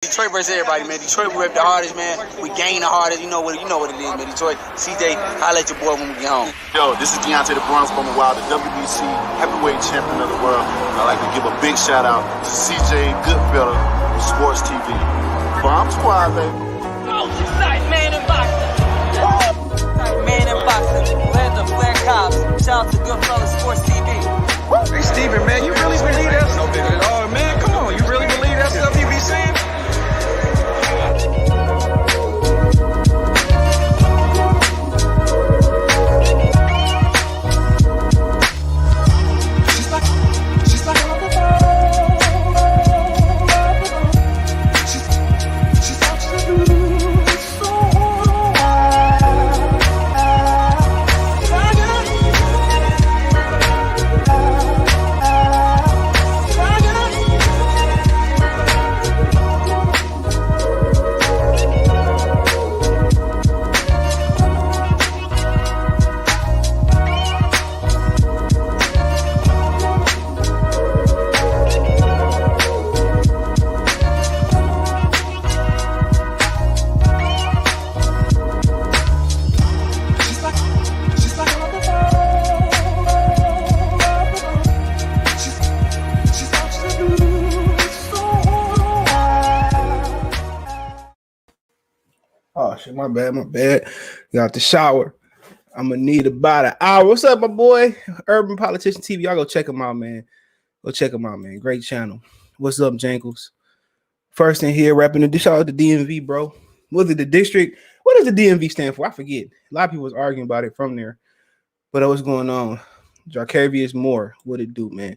Detroit versus everybody, man. Detroit, we rep the hardest, man. We gain the hardest. You know what it is, man. Detroit, CJ, holla at your boy when we get home. Yo, this is Deontay the Bronx Bomber Wild, the WBC heavyweight champion of the world. I'd like to give a big shout out to CJ Goodfellow from Sports TV. Bomb Squad, baby. Most exciting man in boxing. Exciting man in boxing. Landon Flair Cobbs. Shout out to Goodfellow Sports TV. Hey, Steven, man, you really believe that stuff? Oh, man, come on. You really believe that stuff you be saying? Oh shit, my bad. Got out the shower. I'm gonna need about an hour. What's up, my boy? Urban Politician TV. Y'all go check him out, man. Go check him out, man. Great channel. What's up, Jankles? First in here, rapping the shout out to DMV, bro. Was it the district? What does the DMV stand for? I forget. A lot of people was arguing about it from there. But what's going on? Jarcavius Moore. What it do, man?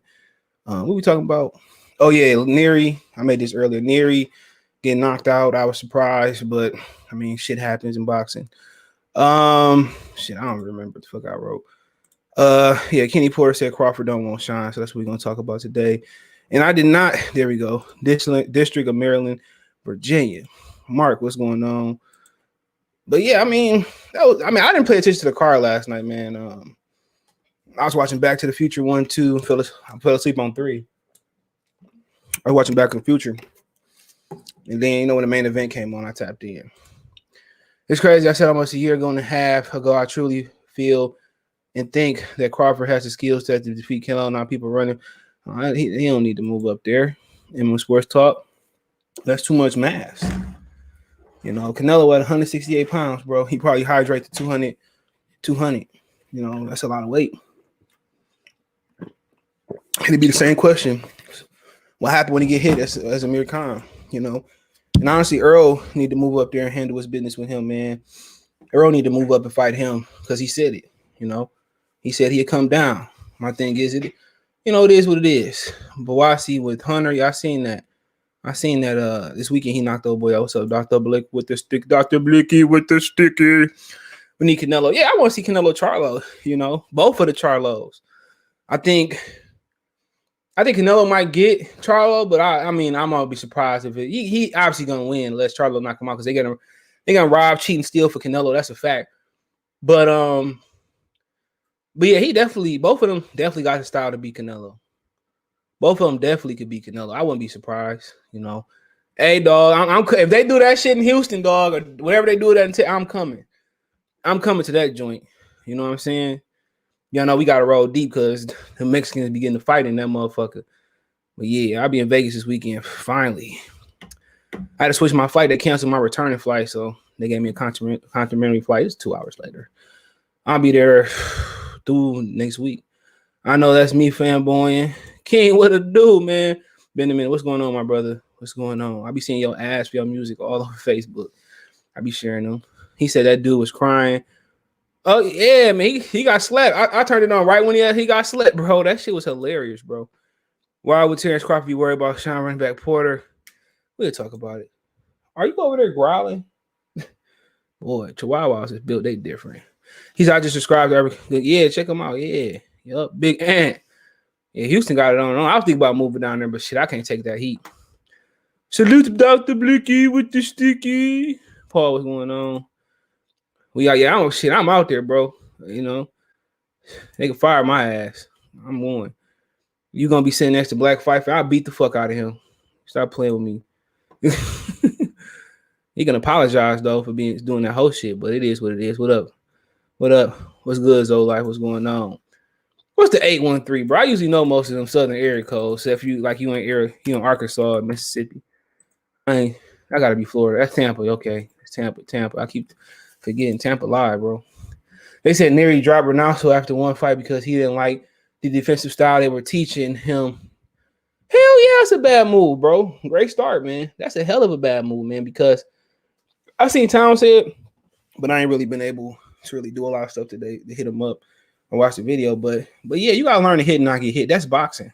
What we talking about? Oh yeah, Nery. I made this earlier. Nery getting knocked out. I was surprised, but I mean, shit happens in boxing. Shit, I don't remember what the fuck I wrote. Yeah, Kenny Porter said Crawford don't want Shawn, so that's what we're gonna talk about today. And I did not. There we go. District of Maryland, Virginia. Mark, what's going on? But yeah, I mean, I didn't pay attention to the card last night, man. I was watching Back to the Future 1, 2. I fell asleep on 3. I was watching Back to the Future. And then, when the main event came on, I tapped in. It's crazy. I said almost a year ago and a half ago, I truly feel and think that Crawford has the skill set to defeat Canelo. Now people running. He don't need to move up there. And when sports talk, that's too much mass. Canelo at 168 pounds, bro. He probably hydrate to 200. That's a lot of weight. It'd be the same question. What happened when he get hit as Amir Khan, And honestly, Earl need to move up there and handle his business with him, man. Earl need to move up and fight him because he said it, He said he'd come down. My thing is, it is what it is. Bawasi with Hunter, y'all seen that. I seen that this weekend he knocked old boy out. What's up, Dr. Blick with the stick? Dr. Blicky with the sticky. We need Canelo. Yeah, I want to see Canelo Charlo, both of the Charlos. I think Canelo might get Charlo, but I'm gonna be surprised if he obviously gonna win unless Charlo knock him out because they're gonna rob, cheat, and steal for Canelo. That's a fact. But yeah, both of them definitely got the style to beat Canelo. Both of them definitely could beat Canelo. I wouldn't be surprised, Hey, dog, if they do that shit in Houston, dog, or whatever they do that, I'm coming. I'm coming to that joint. You know what I'm saying? Y'all know we got to roll deep because the Mexicans be getting to fight in that motherfucker. But yeah, I'll be in Vegas this weekend. Finally. I had to switch my flight. They canceled my returning flight, so they gave me a complimentary flight. It's 2 hours later. I'll be there through next week. I know that's me fanboying. King, what it do, man? Been a minute. What's going on, my brother? What's going on? I be seeing your ass for your music all over Facebook. I be sharing them. He said that dude was crying. Oh, yeah, man. He got slapped. I turned it on right when he got slapped, bro. That shit was hilarious, bro. Why would Terence Crawford be worried about Shawn running back Porter? We'll talk about it. Are you over there growling? Boy, Chihuahuas is built. They different. I just described everything. Yeah, check him out. Yeah. Yup. Big Ant. Yeah, Houston got it on. I was thinking about moving down there, but shit, I can't take that heat. Salute to Dr. Blicky with the sticky. Paul, what's going on? I'm out there, bro. They can fire my ass. I'm going. You gonna be sitting next to Black Pfeiffer? I'll beat the fuck out of him. Stop playing with me. He can apologize though for doing that whole shit, but it is what it is. What up? What up? What's good, Zoe Life? What's going on? What's the 813, bro? I usually know most of them southern area codes, except you in Arkansas, Mississippi. I gotta be Florida. That's Tampa. Okay, it's Tampa. I keep forgetting Tampa live, bro. They said Nery dropped Ronaldo after one fight because he didn't like the defensive style they were teaching him. Hell yeah, that's a bad move, bro. Great start, man. That's a hell of a bad move, man, because I've seen Townsend, but I ain't really been able to really do a lot of stuff today to hit him up and watch the video. But yeah, you gotta learn to hit and not get hit. That's boxing.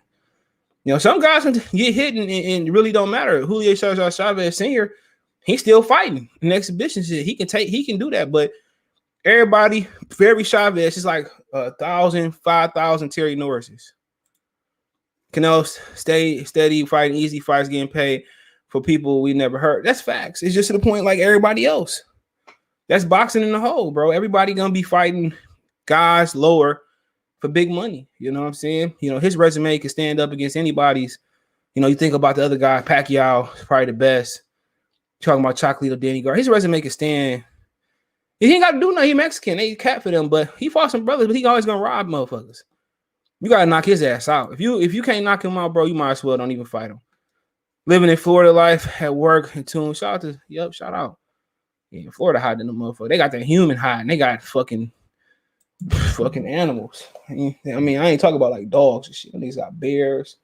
You know, some guys can get hit and it really don't matter. Julio Chavez Sr., he's still fighting in exhibition shit. He can do that, but everybody, very Chavez is like 1,000, 5,000 Terry Norris's. Canelo stay steady, fighting easy fights, getting paid for people we never heard. That's facts. It's just to the point like everybody else. That's boxing in the hole, bro. Everybody gonna be fighting guys lower for big money. You know what I'm saying? You know, his resume can stand up against anybody's. You know, you think about the other guy, Pacquiao, is probably the best. Talking about Chocolito Danny Gar. His resume can stand. He ain't got to do nothing. He Mexican. They cat for them, but he fought some brothers, but he always gonna rob motherfuckers. You gotta knock his ass out. If you can't knock him out, bro, you might as well don't even fight him. Living in Florida life, at work, and tune. Shout out. Yeah, Florida hot than the motherfucker. They got that human hot, and they got fucking animals. I mean, I ain't talking about like dogs and shit. These got bears.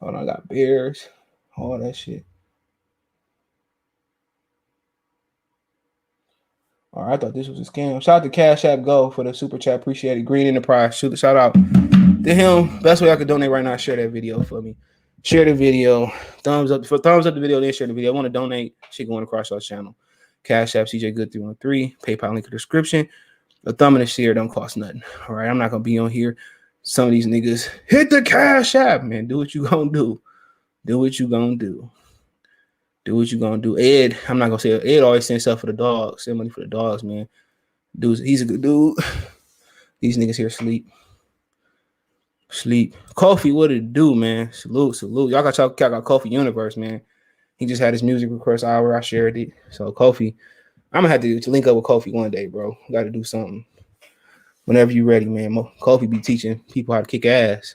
Hold on, I got bears. All that shit. All right, I thought this was a scam. Shout out to Cash App Go for the super chat. Appreciate it. Green Enterprise. Shout out to him. Best way I could donate right now. Share that video for me. Share the video. Thumbs up the video. Then share the video. I want to donate. Shit going across our channel. Cash App CJ Good 313. PayPal link in the description. A thumb and a share don't cost nothing. All right, I'm not gonna be on here. Some of these niggas hit the Cash App, man. Do what you gonna do. Do what you gonna do. Do what you gonna do. Ed, I'm not gonna say it. Ed always sends stuff for the dogs. Send money for the dogs, man. Dude, he's a good dude. These niggas here sleep. Kofi, what it do, man? Salute. Y'all got check out Kofi Universe, man. He just had his music request hour. I shared it. So Kofi, I'm gonna have to link up with Kofi one day, bro. Got to do something. Whenever you ready, man. Kofi be teaching people how to kick ass.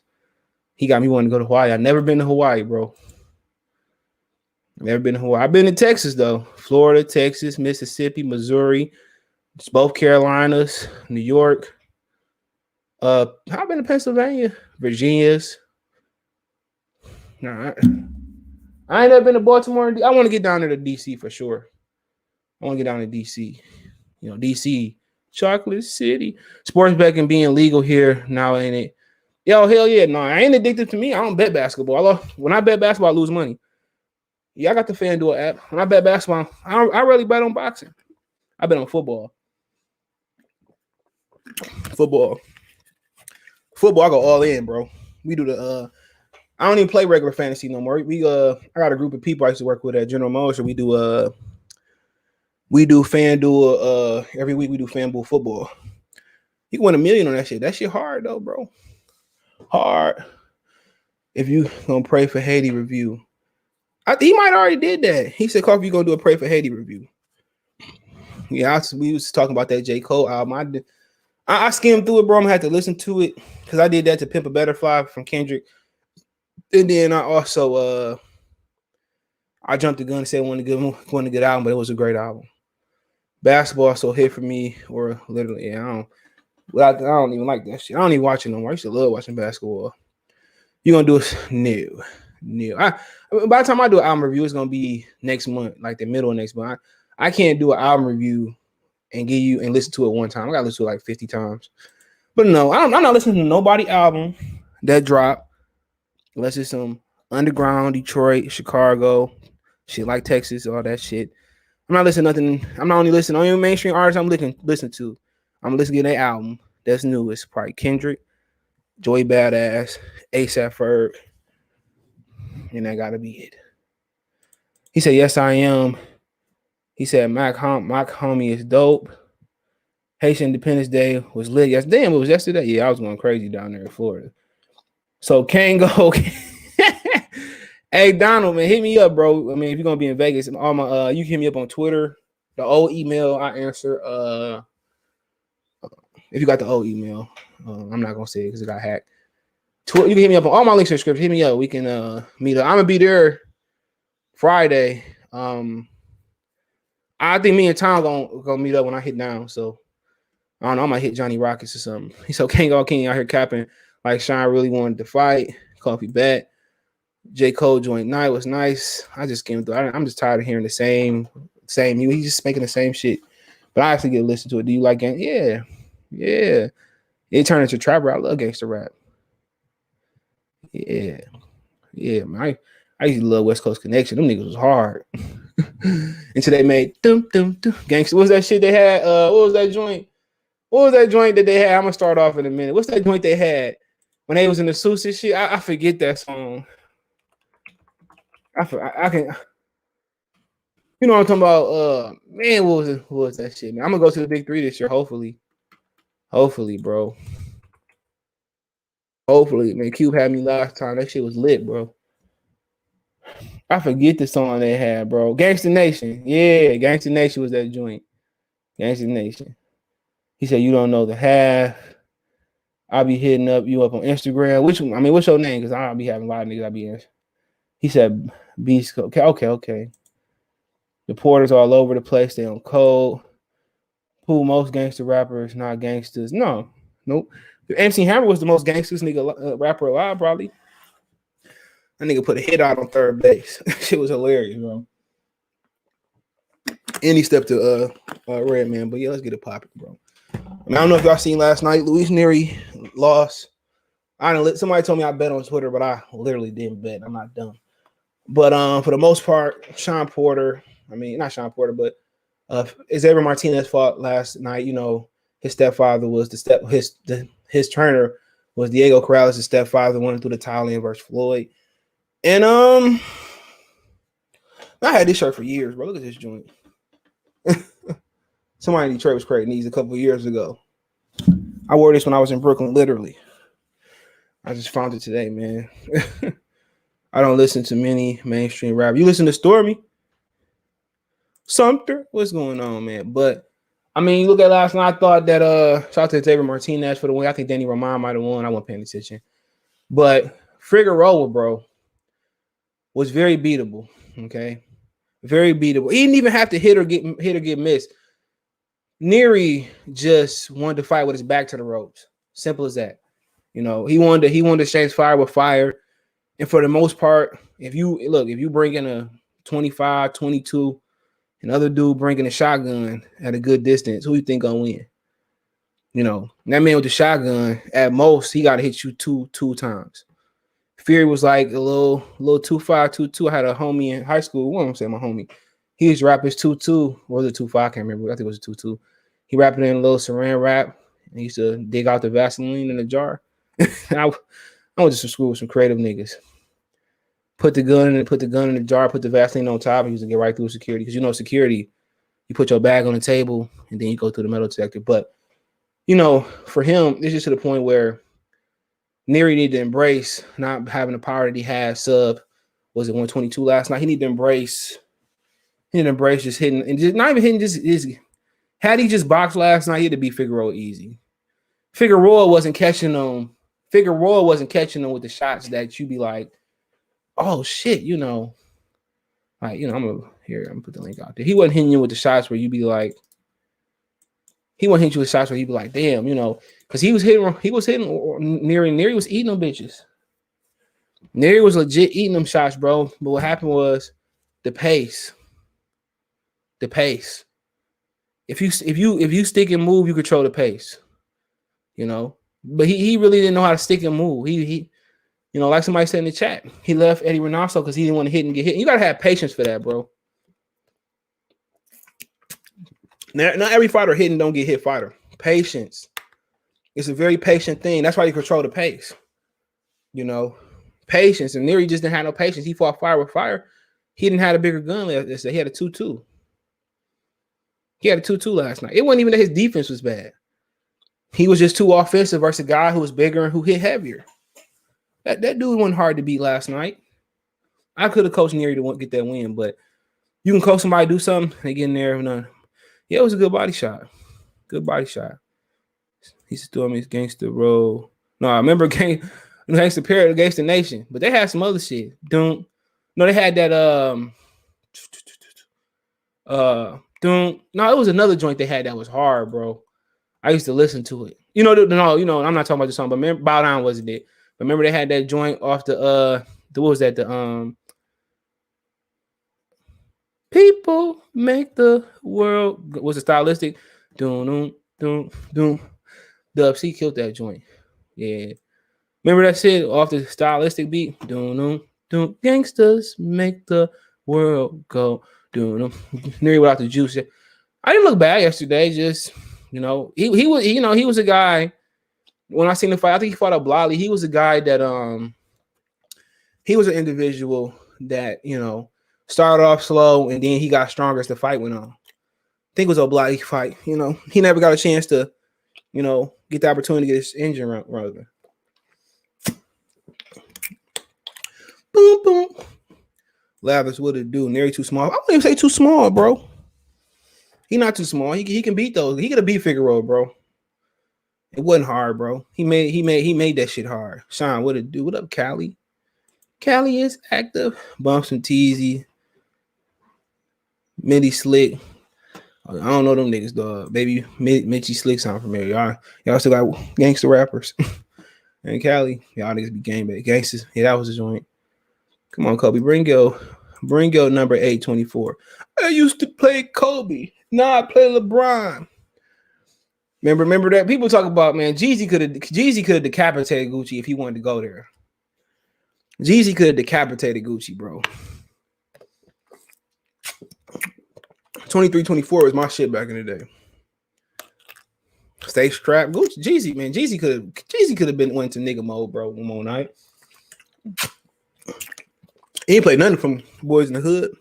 He got me wanting to go to Hawaii. I've never been to Hawaii, bro. Never been to Hawaii. I've been to Texas, though. Florida, Texas, Mississippi, Missouri. It's both Carolinas, New York. I've been to Pennsylvania, Virginia's. Nah, I ain't never been to Baltimore. I want to get down there to DC for sure. I want to get down to DC. You know, DC, Chocolate City. Sports betting being legal here now, ain't it? Yo, hell yeah. No, I ain't addicted to me. I don't bet basketball. When I bet basketball, I lose money. Yeah, I got the FanDuel app. When I bet basketball, I really bet on boxing. I bet on football. Football, I go all in, bro. We do the I don't even play regular fantasy no more. I got a group of people I used to work with at General Motors. We do FanDuel every week. We do FanDuel football. You can win $1 million on that shit. That shit hard though, bro. Hard. If you gonna pray for Haiti review, he might already did that. He said, "Coffee, you gonna do a pray for Haiti review?" Yeah, we was talking about that J. Cole album. I skimmed through it, bro. I'm gonna have to listen to it because I did that to Pimp a Butterfly from Kendrick, and then I also I jumped the gun and said it wasn't a good album, but it was a great album. Basketball so hit for me, or literally, I don't even like that shit. I don't even watch it no more. I used to love watching basketball. You gonna do it? No. By the time I do an album review, it's gonna be next month, like the middle of next month. I can't do an album review and listen to it one time. I gotta listen to it like 50 times. But no, I'm not listening to nobody album that drop unless it's some underground, Detroit, Chicago, shit like Texas, all that shit. I'm not listening to nothing. I'm not only listening on mainstream artists I'm listening to. I'm listening to their album that's new. It's probably Kendrick, Joey Badass, A$AP Ferg, and that gotta be it. He said, "Yes, I am." He said, Mac homie is dope. Haitian Independence Day was lit. Yes, damn, it was yesterday. Yeah, I was going crazy down there in Florida. So Kango, Hey Donald, man, hit me up, bro. I mean, if you're gonna be in Vegas, and all my you can hit me up on Twitter. The old email I answer. If you got the old email, I'm not gonna say it because it got hacked. You can hit me up on all my links in the script. Hit me up. We can meet up. I'm gonna be there Friday. I think me and Tom gonna meet up when I hit down. So I don't know. I might hit Johnny Rockets or something. He's so King out here capping like Shawn really wanted to fight. Coffee bet. J. Cole joint night was nice. I just came through. I'm just tired of hearing the same. He's just making the same shit. But I actually get to listen to it. Do you like gang? Yeah. It turned into trap rap. I love gangster rap. Yeah, man. I used to love West Coast Connection. Them niggas was hard. Until they made dum gangster. What was that shit they had? What was that joint? What was that joint that they had? I'm gonna start off in a minute. What's that joint they had when they was in the suits and shit? I forget that song. I can. You know what I'm talking about? Man, what was that shit, man? I'm gonna go to the Big 3 this year, hopefully, bro. Hopefully, man. Cube had me last time. That shit was lit, bro. I forget the song they had, bro. Gangsta Nation. Yeah, Gangsta Nation was that joint. Gangsta Nation. He said, you don't know the half. I'll be hitting you up on Instagram. What's your name? Because I'll be having a lot of niggas I'll be in. He said, Beast. Okay. The Porters all over the place. They on code. Who most gangster rappers, not gangsters. Nope. MC Hammer was the most gangsters nigga rapper alive, probably. That nigga put a hit out on third base. Shit was hilarious, bro. And he stepped to Redman, but yeah, let's get it popping, bro. I don't know if y'all seen last night. Nery lost. Somebody told me I bet on Twitter, but I literally didn't bet. I'm not dumb. But for the most part, Shawn Porter. I mean, not Shawn Porter, but Xavier Martinez fought last night. You know, his stepfather was his trainer was Diego Corrales' stepfather, went through the title in versus Floyd. And I had this shirt for years, bro. Look at this joint. Somebody in Detroit was creating these a couple of years ago. I wore this when I was in Brooklyn, literally. I just found it today, man. I don't listen to many mainstream rap. You listen to Stormy? Sumter? What's going on, man? But I mean, you look at last night, I thought that shout out to Xavier Martinez for the win. I think Danny Roman might have won. I wasn't paying attention. But Figueroa, bro, was very beatable. Okay. Very beatable. He didn't even have to hit or get missed. Nery just wanted to fight with his back to the ropes. Simple as that. You know, he wanted to exchange fire with fire. And for the most part, if you bring in a 25, 22, another dude bringing a shotgun at a good distance, who you think gonna win? You know, that man with the shotgun, at most, he got to hit you two times. Fury was like a little 2.5, 2.2. I had a homie in high school. Well, I'm saying my homie. He used to rap his 2.2. Or was it 2.5? I can't remember. I think it was a 2.2. He rapped it in a little saran wrap. And he used to dig out the Vaseline in a jar. I went to school with some creative niggas. Put the gun in the jar, put the Vaseline on top, and used to get right through security. Because you know security, you put your bag on the table and then you go through the metal detector. But you know, for him, it's just to the point where Nery needed to embrace not having the power that he had. Was it 122 last night? He needed to embrace just hitting and just not even hitting just had he just boxed last night, he'd have beat Figueroa easy. Figueroa wasn't catching them with the shots that you'd be like, oh shit, you know. Like, you know, I'm gonna put the link out there. He wasn't hitting you with the shots where you'd be like, damn, you know, because he was hitting Nery. Nery was eating them bitches. Nery was legit eating them shots, bro. But what happened was the pace. If you stick and move, you control the pace. You know, but he really didn't know how to stick and move. He you know, like somebody said in the chat, he left Eddie Reynoso because he didn't want to hit and get hit. You gotta have patience for that, bro. Not every fighter hitting don't get hit fighter. Patience. It's a very patient thing. That's why you control the pace. You know, patience. And Nery just didn't have no patience. He fought fire with fire. He didn't have a bigger gun. He had a 2-2. He had a 2-2 last night. It wasn't even that his defense was bad. He was just too offensive versus a guy who was bigger and who hit heavier. That dude wasn't hard to beat last night. I could have coached Nery to get that win, but you can coach somebody do something, they get in there. No. Yeah, it was a good body shot. Good body shot. He's still on his gangster roll. No, I remember Gangster Parrot against the Nation, but they had some other shit. No, they had that no, it was another joint they had that was hard, bro. I used to listen to it. I'm not talking about the song, but remember, Bow Down wasn't it. But remember they had that joint off the what was that? The People Make the World, was it stylistic? Doom. Dub C killed that joint. Yeah. Remember that shit off the stylistic beat? Doom. Gangsters make the world go. Doom. Nery without the juice. I didn't look bad yesterday. Just, he was a guy. When I seen the fight, I think he fought up Blolly. He was a guy that he was an individual that, started off slow and then he got stronger as the fight went on. I think it was a Blolly fight. He never got a chance to, get the opportunity to get his engine running. Boom. Lavish, what it do? Nery too small. I wouldn't even say too small, bro. He not too small. He can beat those. He could have beat Figueroa, bro. It wasn't hard, bro. He made that shit hard. Shawn, what it do? What up, Cali? Cali is active. Bumps and Teasy. Mitty Slick. I don't know them niggas, dog. Baby Mitchy Slick sound familiar. Y'all still got gangster rappers. And Cali, y'all niggas be gangsters. Yeah, that was the joint. Come on, Kobe. Bring your number 824. I used to play Kobe. Now I play LeBron. Remember that? People talk about, man, Jeezy could have decapitated Gucci if he wanted to go there. Jeezy could have decapitated Gucci, bro. 23-24 was my shit back in the day. Stay strapped. Gucci, Jeezy, man. Jeezy could have went to nigga mode, bro, one more night. He ain't played nothing from Boys in the Hood.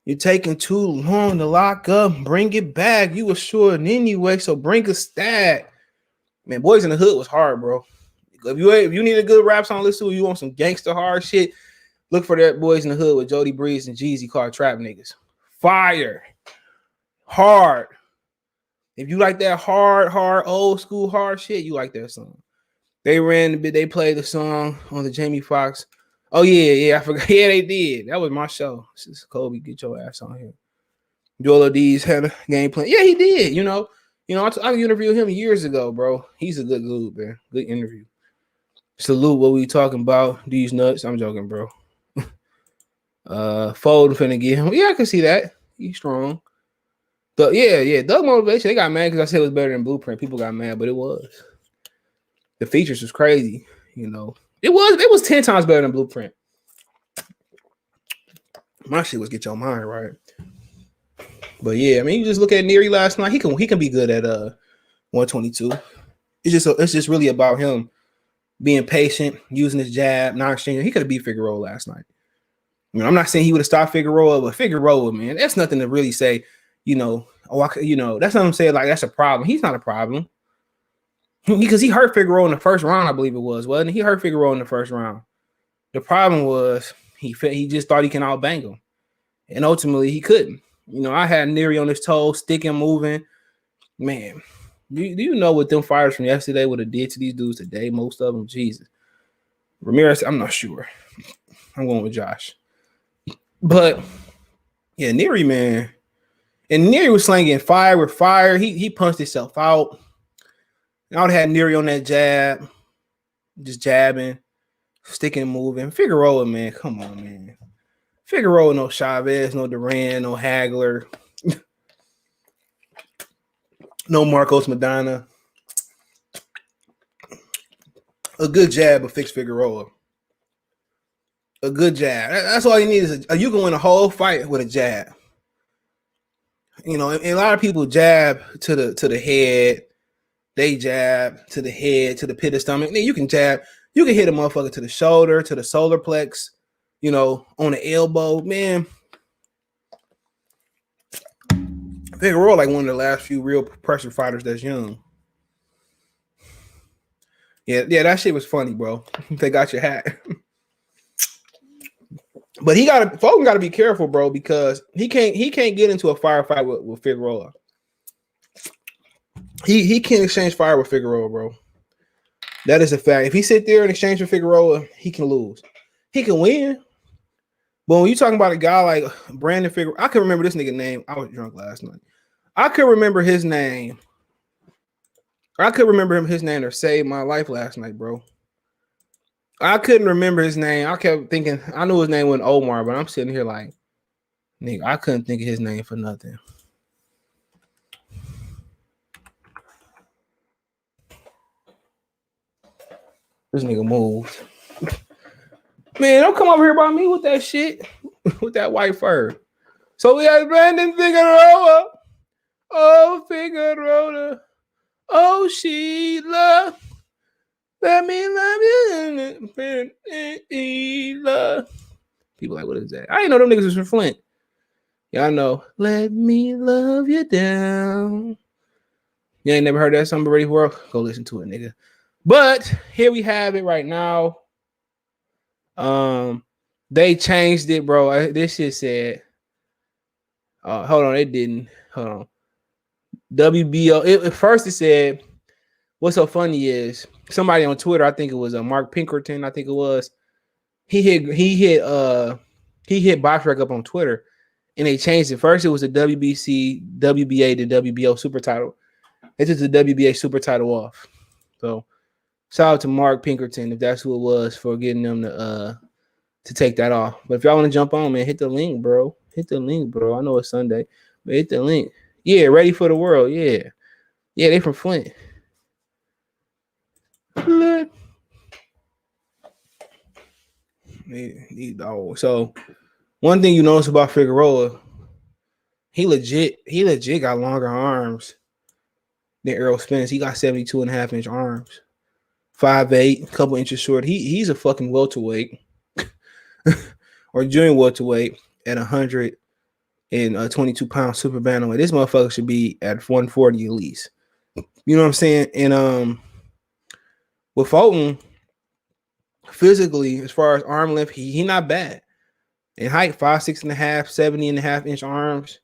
You're taking too long to lock up. Bring it back. You were short anyway, so bring a stat. Man, Boys in the Hood was hard, bro. If you need a good rap song, listen to, you want some gangster hard shit, look for that Boys in the Hood with Jody Breeze and Jeezy called Trap Niggas. Fire. Hard. If you like that hard, old school hard shit, you like that song. They played the song on the Jamie Foxx. Oh, yeah, I forgot. Yeah, they did. That was my show. This is Kobe, get your ass on here. Joel D's had a game plan. Yeah, he did. I interviewed him years ago, bro. He's a good dude, man. Good interview. Salute, what we talking about? These nuts. I'm joking, bro. Fold finna get him. Yeah, I can see that. He's strong. But yeah. Doug Motivation, they got mad because I said it was better than Blueprint. People got mad, but it was. The features was crazy, It was 10 times better than Blueprint. My shit was get your mind right. But yeah, I mean, you just look at Nery last night. He can be good at 122. It's just really about him being patient, using his jab, not exchanging. He could have beat Figueroa last night. I'm not saying he would have stopped Figueroa, but Figueroa, man, that's nothing to really say. That's not what I'm saying. Like that's a problem. He's not a problem. Because he hurt Figueroa in the first round, I believe it was, wasn't he? He hurt Figueroa in the first round. The problem was he just thought he can outbang him. And ultimately, he couldn't. I had Nery on his toes, sticking, moving. Man, do you know what them fighters from yesterday would have did to these dudes today? Most of them, Jesus. Ramirez, I'm not sure. I'm going with Josh. But, yeah, Nery, man. And Nery was slinging fire with fire. He punched himself out. I would have had Nery on that jab, just jabbing, sticking, moving. Figueroa, man, come on, man. Figueroa, no Chavez, no Duran, no Hagler, no Marcos Madonna. A good jab will fix Figueroa. A good jab. That's all you need is you can win a whole fight with a jab. And a lot of people jab to the head. They jab to the head, to the pit of the stomach. Then you can jab. You can hit a motherfucker to the shoulder, to the solar plex, on the elbow. Man, Figueroa like one of the last few real pressure fighters that's young. Yeah, that shit was funny, bro. They got your hat. But Fulton got to be careful, bro, because he can't get into a firefight with Figueroa. He can't exchange fire with Figueroa, bro. That is a fact. If he sit there and exchange with Figueroa, he can lose. He can win. But when you talking about a guy like Brandon Figueroa, I can remember this nigga name. I was drunk last night. I could remember his name. His name or saved my life last night, bro. I couldn't remember his name. I kept thinking, I knew his name wasn't Omar, but I'm sitting here like, nigga, I couldn't think of his name for nothing. This nigga moved. Man, don't come over here by me with that shit, with that white fur. So we had Brandon Figueroa. Oh, Figueroa. Oh, Sheila. Let me love you. People like, what is that? I didn't know them niggas was from Flint. Y'all know. Let me love you down. You ain't never heard that song already? World? Go listen to it, nigga. But here we have it right now. They changed it, bro. This shit said, hold on, it didn't. Hold on. WBO. At first it said, what's so funny is somebody on Twitter, I think it was Mark Pinkerton, I think it was. He hit Box Rec up on Twitter, and they changed it. First, it was the WBC, WBA to WBO super title. They took the WBA super title off. So shout out to Mark Pinkerton, if that's who it was, for getting them to take that off. But if y'all want to jump on, man, hit the link, bro. Hit the link, bro. I know it's Sunday, but hit the link. Yeah, ready for the world. Yeah, they from Flint. So one thing you notice about Figueroa, he legit got longer arms than Errol Spence. He got 72.5-inch arms, 5'8", a couple inches short. He's a fucking welterweight or junior welterweight at 122 pounds super bantamweight. This motherfucker should be at 140 at least. You know what I'm saying? And with Fulton, physically, as far as arm length, he not bad. In height, 5'6.5", 70.5-inch arms.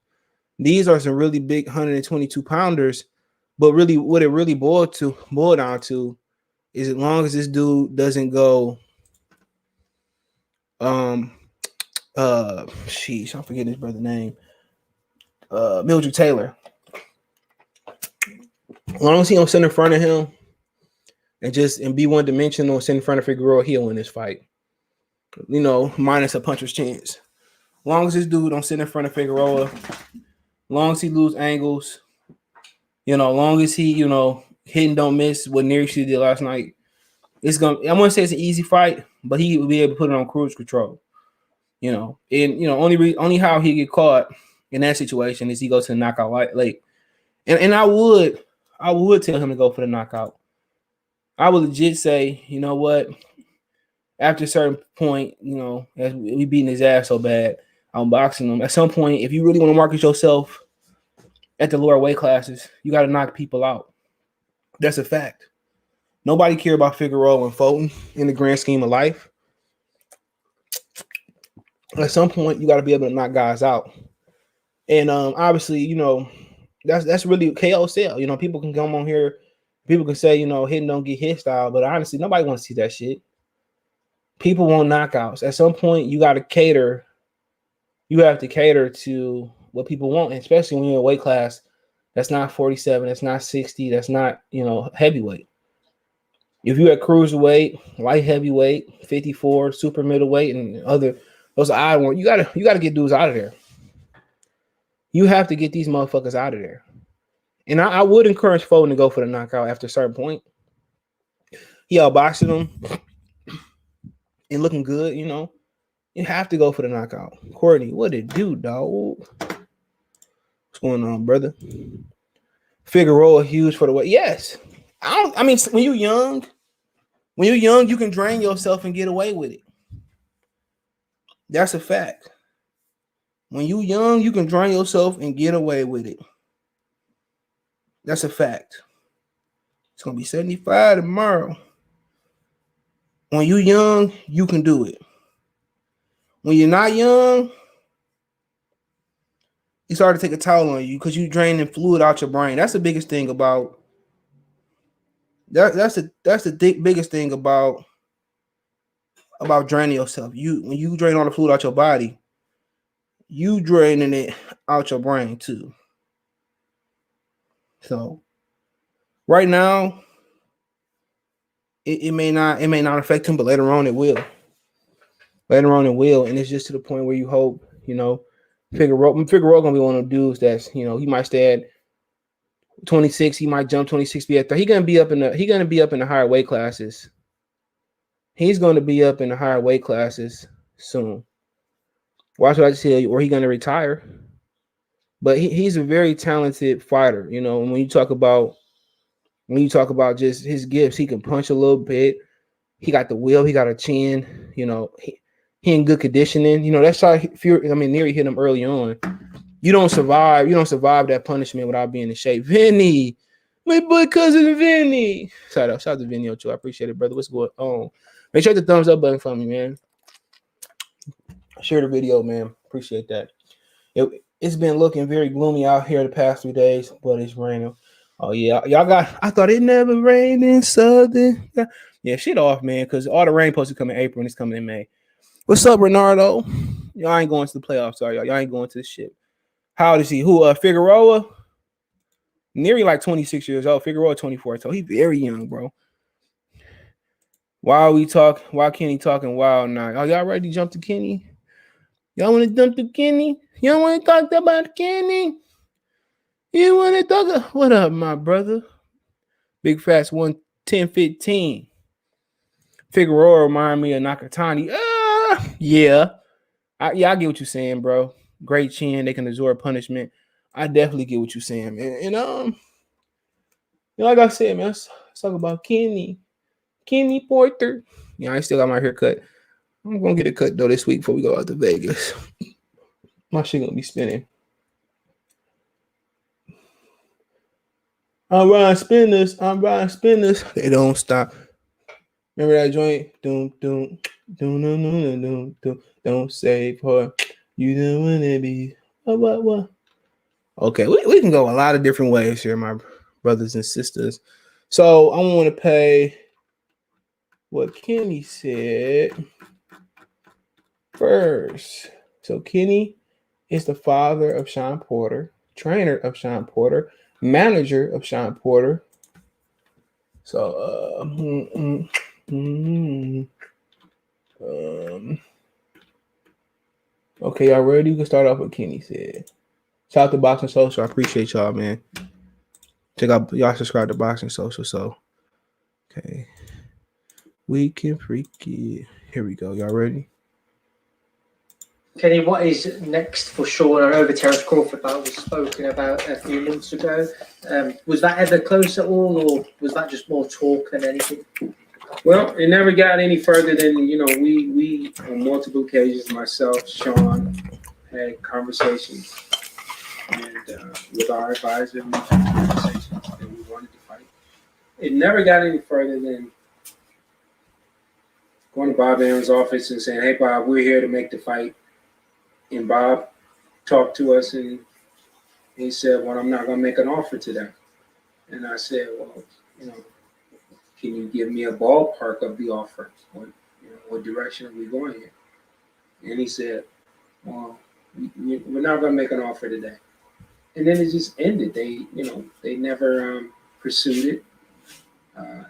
These are some really big 122 pounders. But really, what it really boiled down to is, as long as this dude doesn't go, I'm forgetting his brother's name. Mildred Taylor. As long as he don't sit in front of him and be one-dimensional, sit in front of Figueroa, he'll win this fight. You know, minus a puncher's chance. As long as this dude don't sit in front of Figueroa, as long as he lose angles, you know, as long as he, you know, hit and don't miss what Nery did last night, I wouldn't say it's an easy fight, but he will be able to put it on cruise control. You know, and you know, only how he get caught in that situation is he goes to the knockout late. And I would tell him to go for the knockout. I would legit say, you know what? After a certain point, you know, as we beating his ass so bad, I'm boxing him. At some point, if you really want to market yourself at the lower weight classes, you got to knock people out. That's a fact. Nobody care about Figueroa and Fulton in the grand scheme of life. At some point, you got to be able to knock guys out. And obviously, you know, that's really KO sale. You know, people can come on here, people can say, you know, hit and don't get hit style, but honestly, nobody wants to see that shit. People want knockouts. At some point, you got to cater. You have to cater to what people want, especially when you're in a weight class that's not 47, that's not 60, that's not, you know, heavyweight. If you're at cruiserweight, light heavyweight, 54, super middleweight, and other those are odd ones, you gotta get dudes out of there. You have to get these motherfuckers out of there. And I would encourage Fulton to go for the knockout after a certain point. He outboxing them and looking good, you know. You have to go for the knockout. Courtney, what it do, dog? What's going on, brother? Figueroa huge for the weight. Yes. I mean, when you're young, you can drain yourself and get away with it. That's a fact. When you're young, you can drain yourself and get away with it. That's a fact. It's going to be 75 tomorrow. When you're young, you can do it. when you're not young, it started to take a toll on you because you draining fluid out your brain. That's the biggest thing about That's the biggest thing about draining yourself. When you drain all the fluid out your body, you draining it out your brain too. So right now, it may not affect him, but later on it will. Later on it will, and it's just to the point where you hope, Figueroa gonna be one of the dudes that's, he might stay at 26, he might jump 26, be at 30. He's gonna be up in the higher weight classes. He's gonna be up in the higher weight classes soon. Watch what I tell you, or he's gonna retire. But he's a very talented fighter, and when you talk about just his gifts, he can punch a little bit. He got the will, he got a chin, he in good conditioning. That's how Nery hit him early on. You don't survive that punishment without being in shape. Vinny, my boy cousin Vinny. Shout out to Vinny too. I appreciate it, brother. What's going on? Make sure the thumbs up button for me, man. Share the video, man. Appreciate that. It's been looking very gloomy out here the past 3 days, but it's raining. Oh yeah, I thought it never rained in Southern. Yeah, shit off, man, because all the rain supposed to come in April and it's coming in May. What's up, Bernardo? Y'all ain't going to the playoffs, sorry, y'all. Y'all ain't going to the shit. How old is he? Who? Figueroa? Nery like 26 years old. Figueroa 24. So he's very young, bro. Why Kenny talking wild now? Oh, y'all ready to jump to Kenny? Y'all want to jump to Kenny? Y'all want to talk about Kenny? You want to talk? What up, my brother? Big Fast 110-15. Figueroa remind me of Nakatani. Yeah. I get what you're saying, bro. Great chin. They can absorb punishment. I definitely get what you're saying, man. And like I said, man, let's talk about Kenny Porter. Yeah, I still got my hair cut. I'm gonna get it cut though this week before we go out to Vegas. My shit gonna be spinning. I'm riding spinners. They don't stop. Remember that joint? Doom. Don't save her. You don't wanna be what? Okay, we can go a lot of different ways here, my brothers and sisters. So I want to pay what Kenny said first. So Kenny is the father of Shawn Porter, trainer of Shawn Porter, manager of Shawn Porter. So okay, y'all ready? You can start off with Kenny said. Shout out to Boxing Social. I appreciate y'all, man. Check out, y'all subscribe to Boxing Social. So, okay. We can freak it. Here we go. Y'all ready? Kenny, what is next for Shawn? I know the Terence Crawford battle was spoken about a few months ago. Was that ever close at all, or was that just more talk than anything? Well, it never got any further than, we on multiple occasions, myself, Shawn, had conversations and with our advisor, we had conversations that we wanted to fight. It never got any further than going to Bob Aaron's office and saying, "Hey, Bob, we're here to make the fight." And Bob talked to us and he said, "Well, I'm not going to make an offer today." And I said, "Well, can you give me a ballpark of the offer? What direction are we going in?" And he said, "Well, we're not going to make an offer today." And then it just ended. They never pursued it.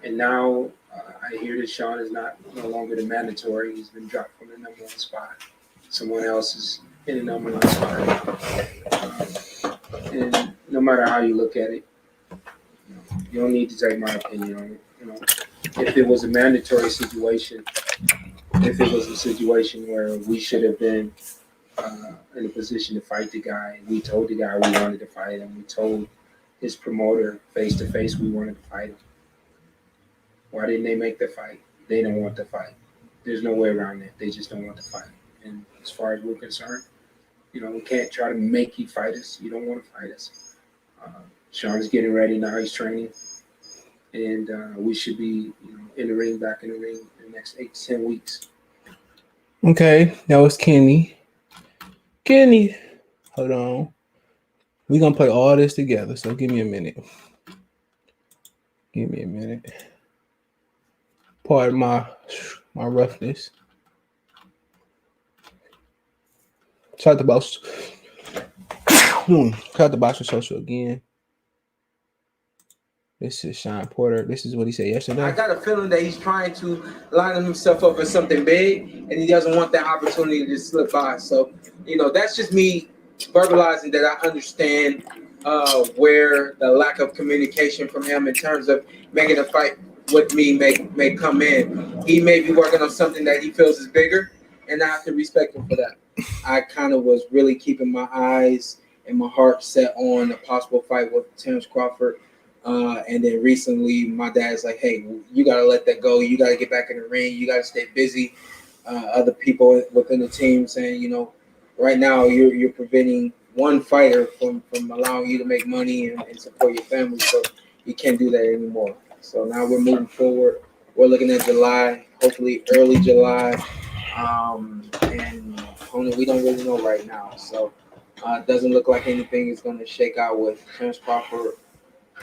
And now I hear that Shawn is no longer the mandatory. He's been dropped from the #1 spot. Someone else is in the #1 spot. And no matter how you look at it, you don't need to take my opinion on it. If it was a mandatory situation, if it was a situation where we should have been in a position to fight the guy, we told the guy we wanted to fight him, we told his promoter face to face we wanted to fight him. Why didn't they make the fight? They don't want the fight. There's no way around it. They just don't want the fight. And as far as we're concerned, we can't try to make you fight us. You don't want to fight us. Shawn's getting ready now. He's training. And we should be back in the ring in the next 8 to 10 weeks. Okay, that was Kenny. Kenny, hold on. We're gonna play all this together, so give me a minute. Give me a minute. Pardon my roughness. Shout out to Boss. Shout out to Boss Social again. This is Shawn Porter. This is what he said yesterday. I got a feeling that he's trying to line himself up for something big, and he doesn't want that opportunity to slip by. So, that's just me verbalizing that I understand where the lack of communication from him in terms of making a fight with me may come in. He may be working on something that he feels is bigger, and I have to respect him for that. I kind of was really keeping my eyes and my heart set on a possible fight with Terence Crawford. And then recently, my dad's like, hey, you got to let that go. You got to get back in the ring. You got to stay busy. Other people within the team saying, right now you're preventing one fighter from allowing you to make money and support your family. So you can't do that anymore. So now we're moving forward. We're looking at July, hopefully early July. And only we don't really know right now. So it doesn't look like anything is going to shake out with Terence Crawford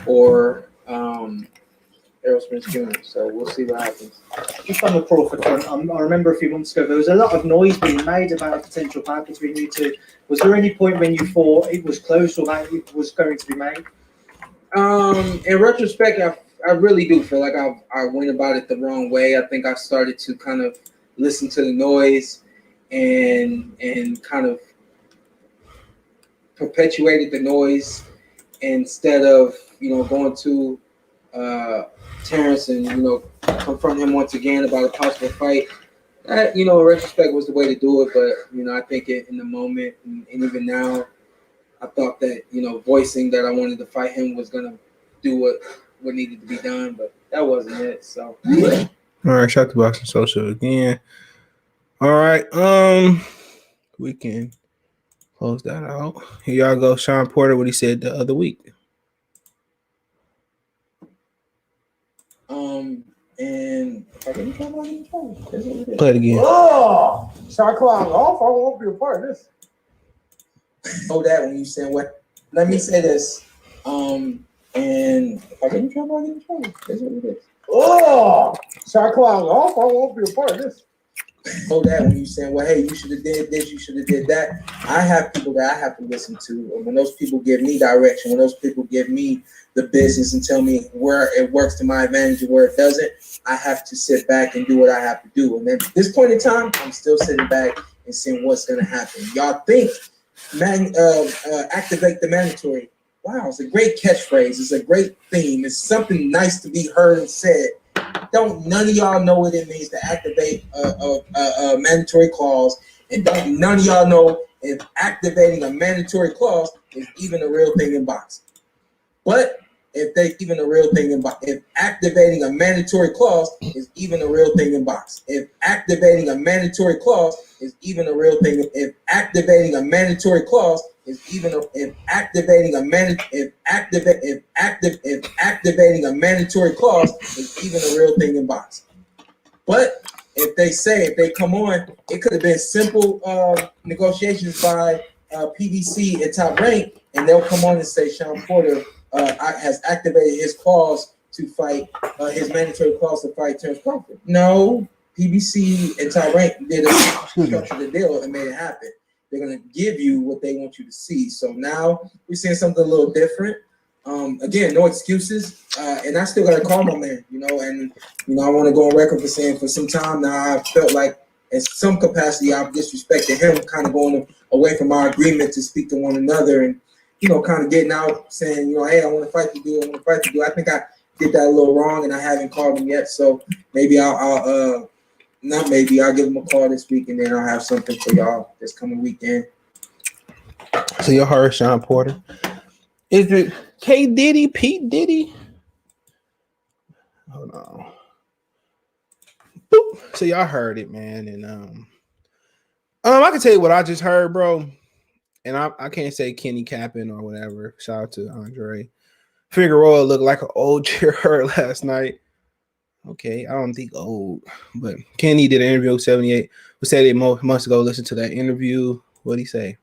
or Errol Spence Jr. So we'll see what happens. Just on the Crawford front, I remember a few months ago there was a lot of noise being made about a potential fight between you two. Was there any point when you thought it was close or that it was going to be made? In retrospect, I really do feel like I went about it the wrong way. I think I started to kind of listen to the noise and kind of perpetuated the noise instead of going to Terence and confront him once again about a possible fight. That in retrospect was the way to do it, but I think in the moment and even now, I thought that voicing that I wanted to fight him was gonna do what needed to be done, but that wasn't it. So all right, shout out to Boxing Social again. All right, we can close that out. Here y'all go, Shawn Porter, what he said the other week. And if I can Play it again. Oh, shot clock off. I won't be a part of this. Oh, that when you said what? Let me say this. And if I get in trouble, I get in trouble. That's what it is. Oh, shot clock off. I won't be a part of this. Oh, that when you saying, well, hey, you should have did this, you should have did that. I have people that I have to listen to. And when those people give me direction, when those people give me the business and tell me where it works to my advantage and where it doesn't, I have to sit back and do what I have to do. And then at this point in time, I'm still sitting back and seeing what's going to happen. Y'all think, activate the mandatory. Wow, it's a great catchphrase. It's a great theme. It's something nice to be heard and said. Don't none of y'all know what it means to activate a mandatory clause, and don't none of y'all know if activating a mandatory clause is even a real thing in boxing. But if they even a real thing in boxing, if activating a mandatory clause is even a real thing in boxing, if activating a mandatory clause is even a real thing, if activating a mandatory clause is even a, if activating a activating a mandatory clause is even a real thing in boxing. But if they come on, it could have been simple negotiations by PBC and Top Rank, and they'll come on and say Shawn Porter has activated his clause to fight his mandatory clause to fight Terence Crawford. No, PBC and Top Rank did structure the deal and made it happen. They're going to give you what they want you to see. So now we're seeing something a little different. Again, no excuses. And I still got to call my man, and, I want to go on record for saying for some time now, I felt like in some capacity, I've disrespected him, kind of going away from our agreement to speak to one another and, kind of getting out saying, hey, I want to fight you, I want to fight you. I think I did that a little wrong and I haven't called him yet. So maybe I'll give him a call this week and then I'll have something for y'all this coming weekend. So you heard Shawn Porter. Is it K Diddy, Pete Diddy? Hold on. Boop. So y'all heard it, man. And I can tell you what I just heard, bro. And I can't say Kenny capping or whatever. Shout out to Andre. Figueroa looked like an old cheer last night. Okay, I don't think old, but Kenny did an interview with 78. We said it months ago. Listen to that interview. What'd he say?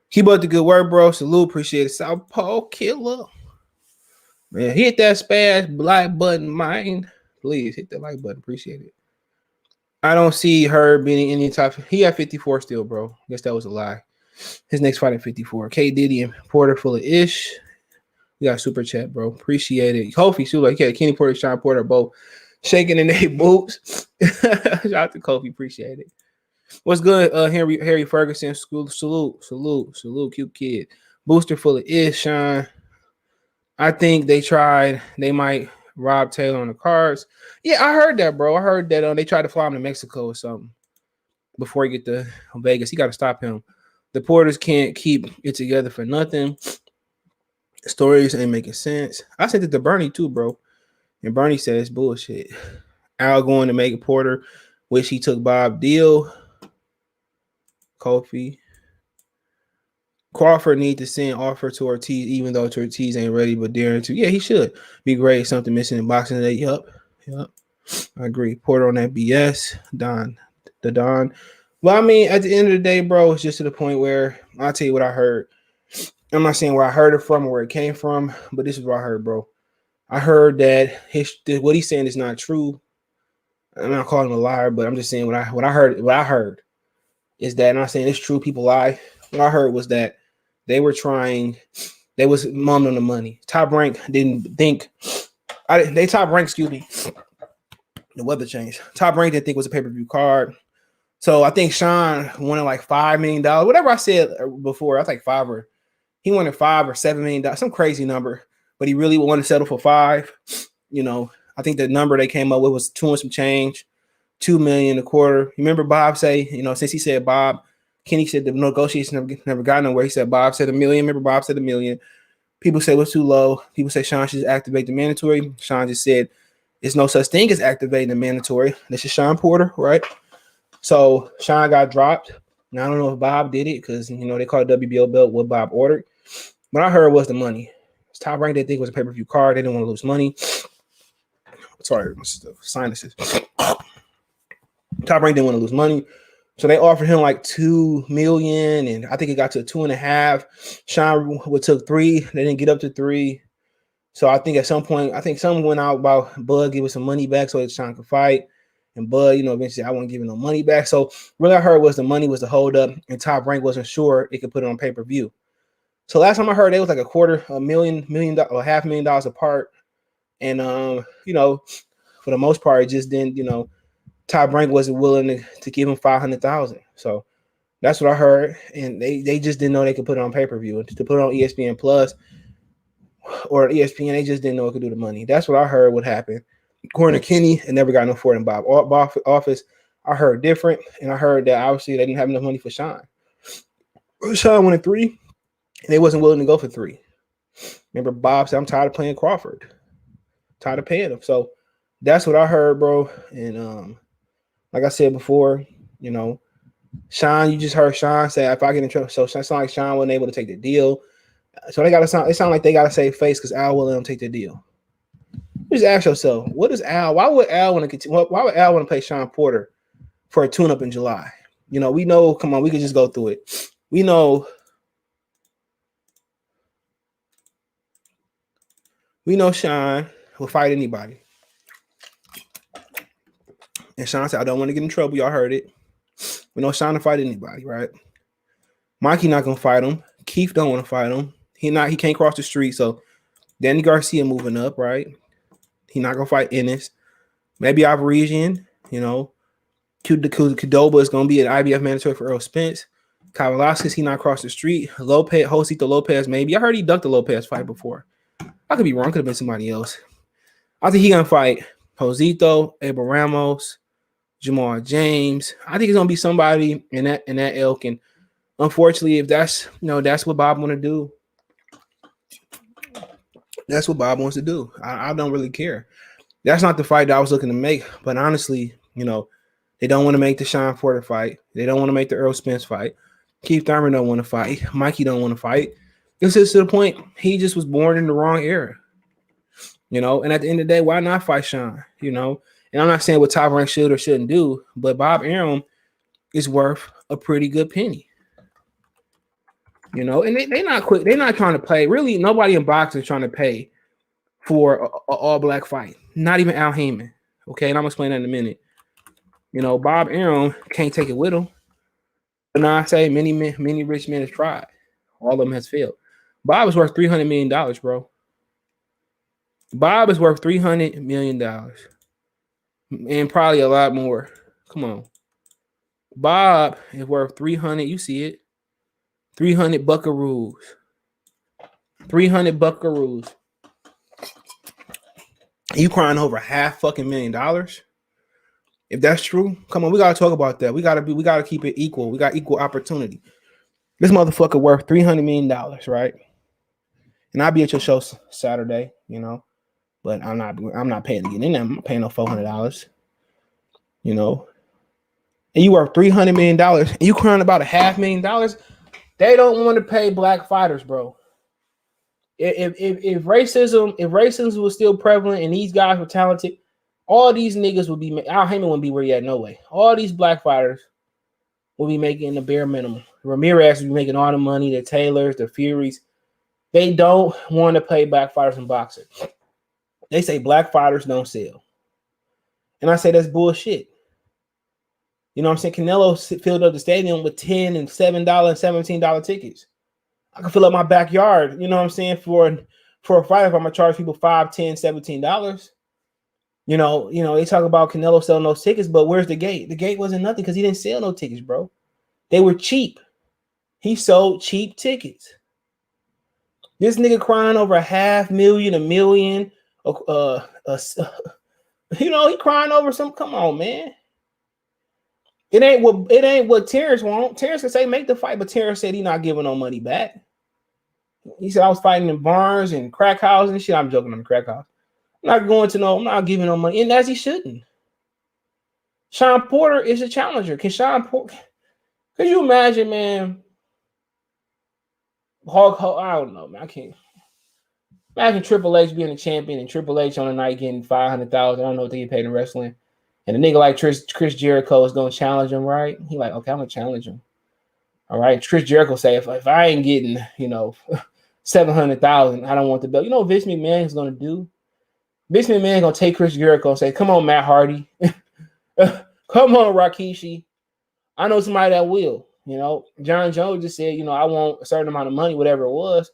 Keep up the good work, bro. Salute, appreciate it. Southpaw Killer. Man, hit that spaz like button, mine. Please hit that like button. Appreciate it. I don't see her being any type. He had 54 still, bro. Guess that was a lie. His next fight at 54. K Diddy and Porter full of ish. We got super chat, bro. Appreciate it. Kofi too. Like, yeah, Kenny Porter, Shawn Porter, both shaking in their boots. Shout out to Kofi. Appreciate it. What's good? Harry Ferguson. Salute. Cute kid. Booster full of ish, Sean. I think they might rob Taylor on the cards. Yeah, I heard that, bro. I heard that they tried to fly him to Mexico or something before he get to Vegas. He got to stop him. The Porters can't keep it together for nothing. The stories ain't making sense. I said it to Bernie too, bro. And Bernie says bullshit. Al going to make a Porter. Wish he took Bob deal. Kofi. Crawford need to send offer to Ortiz, even though Ortiz ain't ready, but daring to. Yeah, he should. Be great. Something missing in boxing today. Yup. I agree. Porter on that BS. Don. Well, I mean, at the end of the day, bro, it's just to the point where I'll tell you what I heard. I'm not saying where I heard it from or where it came from, but this is what I heard, bro. I heard that what he's saying is not true. I'm not calling him a liar, but I'm just saying what I heard is that, I'm not saying it's true, people lie. What I heard was that they was mummed on the money. Top Rank didn't think Top Rank, excuse me. The weather changed. Top Rank didn't think it was a pay-per-view card. So I think Shawn wanted like $5 million. Whatever I said before, I think he wanted $5 or $7 million, some crazy number, but he really wanted to settle for $5. You know, I think the number they came up with was 2 and some change, $2 million a quarter. You remember Bob say, since he said Kenny said the negotiation never got nowhere. He said Bob said $1 million. Remember Bob said $1 million. People say what's too low. People say Shawn should activate the mandatory. Shawn just said there's no such thing as activating the mandatory. This is Shawn Porter, right? So Shawn got dropped. Now I don't know if Bob did it because they call it WBO belt what Bob ordered. What I heard was the money. Top Rank they think it was a pay-per-view card. They didn't want to lose money. Sorry, sinuses. Top Rank didn't want to lose money. So they offered him like $2 million, and I think it got to 2.5. Shawn took 3. They didn't get up to 3. So I think at some point, someone went out about Bud giving some money back so that Shawn could fight. And Bud, eventually I wasn't giving no money back. So what I heard was the money was the holdup, and Top Rank wasn't sure it could put it on pay-per-view. So last time I heard, it was like $250,000 or $500,000 apart. And for the most part, it just didn't, Top Rank wasn't willing to give him $500,000. So that's what I heard. And they just didn't know they could put it on pay-per-view. To put it on ESPN Plus or ESPN, they just didn't know it could do the money. That's what I heard would happen. According to Kenny, it never got no for it in Bob office. I heard different, and I heard that obviously they didn't have enough money for Shawn. Shawn wanted 3, and they wasn't willing to go for 3. Remember, Bob said, I'm tired of playing Crawford. Tired of paying him. So that's what I heard, bro. And like I said before, Shawn, you just heard Shawn say, if I get in trouble, so it sounds like Shawn wasn't able to take the deal. So it sound like they got to save face because Al will let them take the deal. Just ask yourself, why would Al want to pay Shawn Porter for a tune-up in July? We know, come on, we could just go through it. We know Shawn will fight anybody. And Shawn said, I don't want to get in trouble. Y'all heard it. We know Shawn will fight anybody, right? Mikey not going to fight him. Keith don't want to fight him. He can't cross the street. So Danny Garcia moving up, right? He not going to fight Ennis. Maybe Avaresian, Qdoba is going to be an IBF mandatory for Earl Spence. Kavalaskis, he not cross the street. Josito Lopez, maybe. I heard he ducked the Lopez fight before. I could be wrong. Could have been somebody else. I think he going to fight Josito, Abel Ramos, Jamal James. I think it's going to be somebody in that ilk. And unfortunately, if that's what Bob want to do, that's what Bob wants to do. I don't really care. That's not the fight that I was looking to make. But honestly, they don't want to make the Shawn Porter fight. They don't want to make the Earl Spence fight. Keith Thurman don't want to fight. Mikey don't want to fight. It's just to the point he just was born in the wrong era. You know, and at the end of the day, why not fight Shawn? You know, and I'm not saying what Top Rank should or shouldn't do, but Bob Arum is worth a pretty good penny. You know, and they not quick. They're not trying to pay. Really, nobody in boxing is trying to pay for a all-black fight. Not even Al Heyman. Okay, and I'm gonna explain that in a minute. You know, Bob Arum can't take it with him. But now I say many rich men have tried. All of them has failed. Bob is worth $300 million, bro. Bob is worth $300 million. And probably a lot more. Come on. Bob is worth 300. You see it. 300 buckaroos. 300 buckaroos. You crying over $500,000? If that's true, come on, we gotta talk about that. We gotta keep it equal. We got equal opportunity. This motherfucker worth $300 million, right? And I'll be at your show Saturday, you know, but I'm not paying to get in there. I'm not paying no $400, you know. And you worth $300 million, and you crying about $500,000. They don't want to pay black fighters, bro. If racism was still prevalent and these guys were talented, all these niggas would be. Al Heyman wouldn't be where he at, no way. All these black fighters will be making the bare minimum. Ramirez will be making all the money. The Taylors, the Furies, they don't want to pay black fighters in boxing. They say black fighters don't sell, and I say that's bullshit. You know what I'm saying? Canelo filled up the stadium with $10 and $7 and $17 tickets. I can fill up my backyard, you know what I'm saying, for a fight if I'm gonna charge people $5, $10, $17. You know, they talk about Canelo selling those tickets, but where's the gate? The gate wasn't nothing because he didn't sell no tickets, bro. They were cheap. He sold cheap tickets. This nigga crying over $500,000, $1 million. You know, he crying over some. Come on, man. It ain't what Terence want. Terence can say make the fight, but Terence said he not giving no money back. He said I was fighting in bars and crack houses and shit. I'm joking on the crack house. I'm not giving no money, and as he shouldn't. Shawn Porter is a challenger. Could you imagine, man? Hulk, I don't know, man. I can't imagine Triple H being a champion and Triple H on a night getting $500,000. I don't know what they get paid in wrestling. And a nigga like Chris Jericho is gonna challenge him, right? He like, okay, I'm gonna challenge him. All right. Chris Jericho say, if I ain't getting, $700,000, I don't want the belt. You know what Vince McMahon is gonna do? Vince McMahon gonna take Chris Jericho and say, come on, Matt Hardy. Come on, Rikishi. I know somebody that will. John Jones just said, I want a certain amount of money, whatever it was.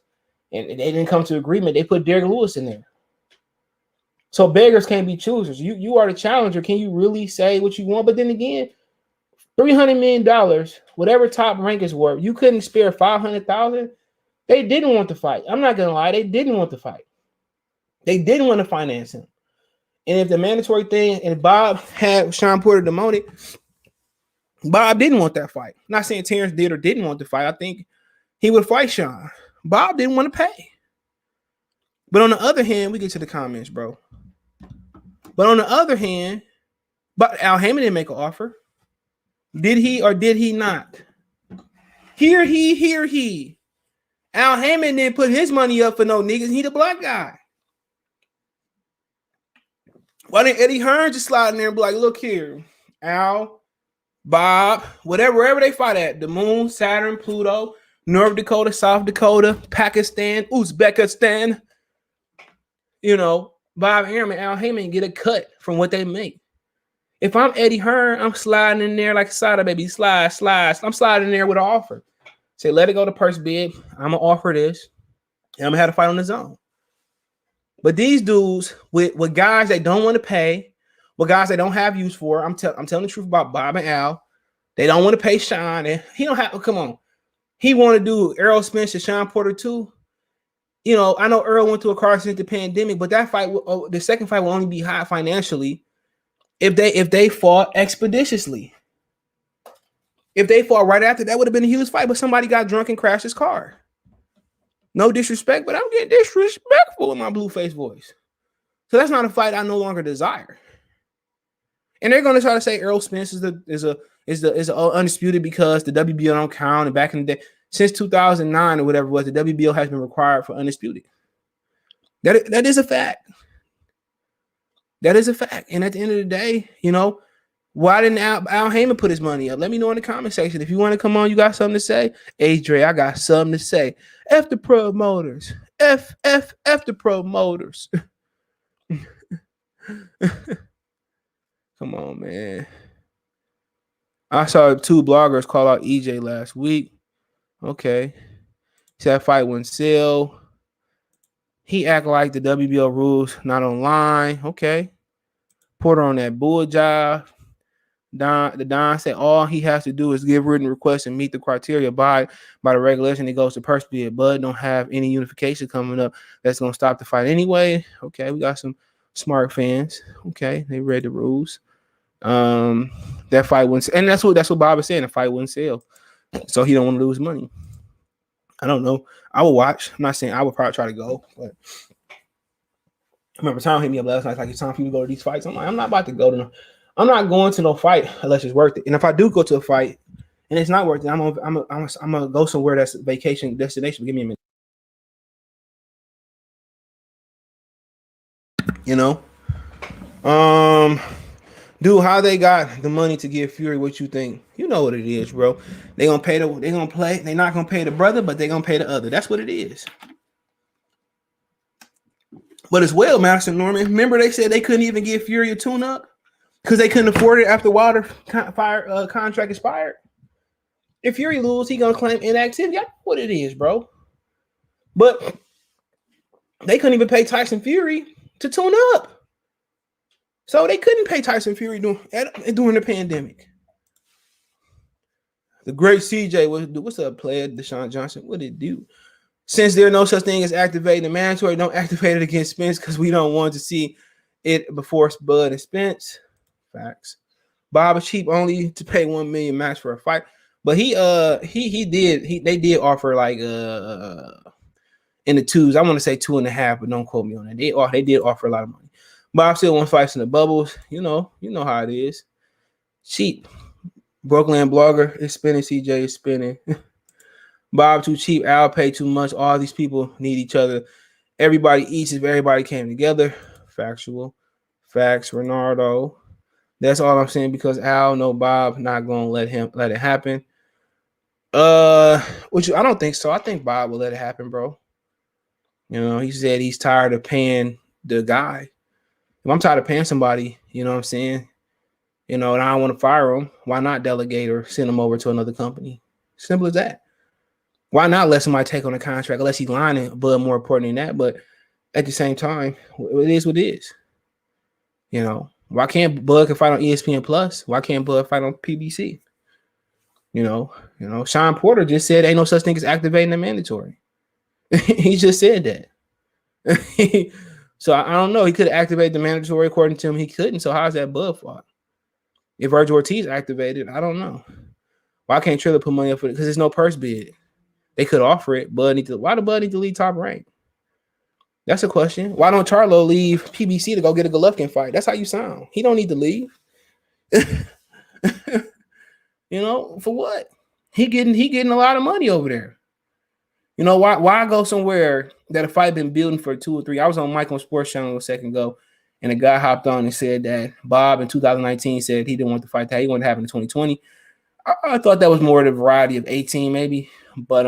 And they didn't come to agreement. They put Derek Lewis in there. So beggars can't be choosers. You are the challenger. Can you really say what you want? But then again, $300 million, whatever Top Rank is worth, you couldn't spare $500,000. They didn't want to fight. I'm not gonna lie, they didn't want to fight. They didn't want to finance him. And if the mandatory thing and Bob had Shawn Porter demoted, Bob didn't want that fight. I'm not saying Terence did or didn't want to fight. I think he would fight Shawn. Bob didn't want to pay. But on the other hand, we get to the comments, bro. But on the other hand, but Al Heyman didn't make an offer. Did he or did he not? Hear he. Al Heyman didn't put his money up for no niggas. He the black guy. Why didn't Eddie Hearn just slide in there and be like, look here, Al, Bob, wherever they fight at, the moon, Saturn, Pluto, North Dakota, South Dakota, Pakistan, Uzbekistan, Bob Arum and Al Heyman get a cut from what they make. If I'm Eddie Hearn, I'm sliding in there like a cider baby. Slide. I'm sliding in there with an offer. Say, let it go to purse bid. I'm going to offer this. And I'm going to have to fight on the zone. But these dudes with guys they don't want to pay, with guys they don't have use for, I'm telling the truth about Bob and Al. They don't want to pay Shawn. And he don't have, come on. He want to do Errol Spence and Shawn Porter too. I know Earl went through a car accident, the pandemic, but that fight, the second fight will only be high financially if they fought expeditiously. If they fought right after, that would have been a huge fight, but somebody got drunk and crashed his car. No disrespect, but I'm getting disrespectful in my blue face voice. So that's not a fight I no longer desire. And they're going to try to say Errol Spence is undisputed because the WBO don't count, and back in the day, since 2009 or whatever it was, the WBO has been required for undisputed. That is a fact. That is a fact. And at the end of the day, you know, why didn't Al Heyman put his money up? Let me know in the comment section. If you want to come on, you got something to say? Hey, Dre, I got something to say. F the promoters. F the promoters. Come on, man. I saw 2 bloggers call out EJ last week. Okay. See, that fight wouldn't sell. He act like the WBO rules not online. Okay. Porter on that bull job. Don said all he has to do is give written requests and meet the criteria by the regulation. It goes to purse bid. Bud don't have any unification coming up that's gonna stop the fight anyway. Okay, we got some smart fans. Okay, they read the rules. That fight wouldn't, and that's what Bob is saying. The fight wouldn't sell, so he don't want to lose money. I don't know. I will watch. I'm not saying I would probably try to go, but I remember Tom hit me up last night. Like, it's time for you to go to these fights. I'm like, I'm not about to go to no. I'm not going to no fight unless it's worth it. And if I do go to a fight and it's not worth it, I'm gonna go somewhere that's a vacation destination. Give me a minute. You know, dude, how they got the money to give Fury? What you think? You know what it is, bro. They're not gonna pay the brother, but they're gonna pay the other. That's what it is. But as well, Madison Norman, remember they said they couldn't even give Fury a tune-up because they couldn't afford it after Wilder contract expired. If Fury loses, he gonna claim inactivity. I know what it is, bro. But they couldn't even pay Tyson Fury to tune up. So they couldn't pay Tyson Fury during the pandemic. The great CJ, what's up, player? Deshaun Johnson, what did it do? Since there's no such thing as activating the mandatory, don't activate it against Spence because we don't want to see it before Bud and Spence. Facts. Bob is cheap only to pay $1 million max for a fight, but they did offer like in the twos. I want to say 2.5, but don't quote me on that. They did offer a lot of money. Bob still wants fights in the bubbles. You know how it is. Cheap. Brooklyn blogger is spinning. CJ is spinning. Bob too cheap. Al pay too much. All these people need each other. Everybody eats if everybody came together. Factual. Facts. Renardo. That's all I'm saying because Al know Bob not gonna let it happen. Which I don't think so. I think Bob will let it happen, bro. You know, he said he's tired of paying the guy. If I'm tired of paying somebody, you know what I'm saying? You know, and I don't want to fire him. Why not delegate or send him over to another company? Simple as that. Why not let somebody take on a contract unless he's lying, but more important than that? But at the same time, it is what it is. You know, why can't Bud fight on ESPN Plus? Why can't Bud fight on PBC? You know, Shawn Porter just said ain't no such thing as activating the mandatory. He just said that. So I don't know. He could activate the mandatory according to him. He couldn't. So how's that Bud fought? If Virgil Ortiz activated, I don't know. Why can't Triller put money up for it? Because there's no purse bid. They could offer it. Why do Bud need to leave Top Rank? That's a question. Why don't Charlo leave PBC to go get a Golovkin fight? That's how you sound. He don't need to leave. You know, for what? He getting a lot of money over there. You know, why go somewhere that a fight been building for 2 or 3? I was on Mike on Sports Channel a second ago, and a guy hopped on and said that Bob in 2019 said he didn't want the fight that he wanted to happen in 2020. I thought that was more the variety of 18 maybe, but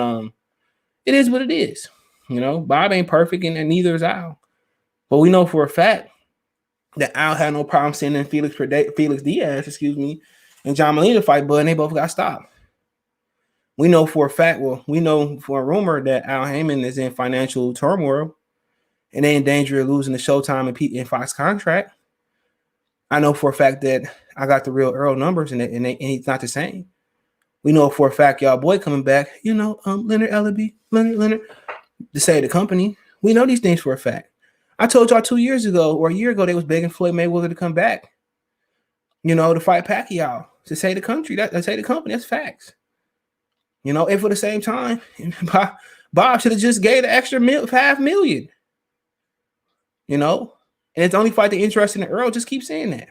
it is what it is. You know, Bob ain't perfect, and neither is Al. But we know for a fact that Al had no problem sending Felix Diaz, and John Molina fight, but they both got stopped. We know for a fact, we know for a rumor that Al Heyman is in financial turmoil and they in danger of losing the Showtime and Fox contract. I know for a fact that I got the real Earl numbers and it's not the same. We know for a fact y'all boy coming back, Leonard Ellaby, Leonard, to say the company. We know these things for a fact. I told y'all 2 years ago or a year ago they was begging Floyd Mayweather to come back, to fight Pacquiao, to say the country, to say the company. That's facts. And for the same time, Bob should have just gave the extra $5 million. And it's the only fight that interested in Earl. Just keep saying that.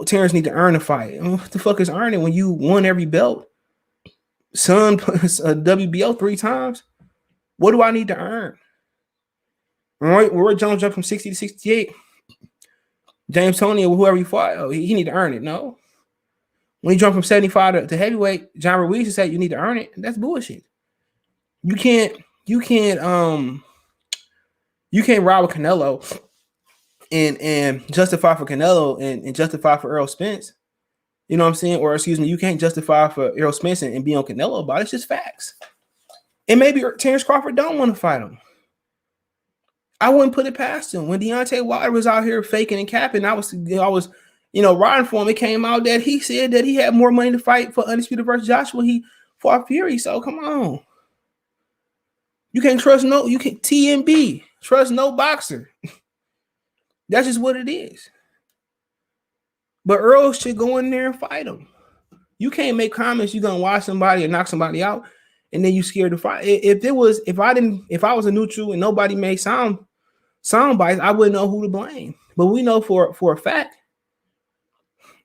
Terence need to earn a fight. What the fuck is earning when you won every belt? Son plus a WBO 3 times. What do I need to earn? Roy Jones jumped from 60 to 68. James Toney or whoever he fought, he need to earn it. No. When he jumped from 75 to heavyweight, John Ruiz said you need to earn it. That's bullshit. You can't rob a Canelo and justify for Canelo and justify for Errol Spence. You know what I'm saying? Or excuse me, you can't justify for Errol Spence and be on Canelo about it. It's just facts. And maybe Terence Crawford don't want to fight him. I wouldn't put it past him. When Deontay Wilder was out here faking and capping, I was riding for him. It came out that he said that he had more money to fight for Undisputed versus Joshua. He fought Fury. So come on. You can't trust TMB. Trust no boxer. That's just what it is. But Earl should go in there and fight him. You can't make comments you're gonna watch somebody or knock somebody out, and then you scared to fight. If I was a neutral and nobody made sound bites, I wouldn't know who to blame. But we know for a fact,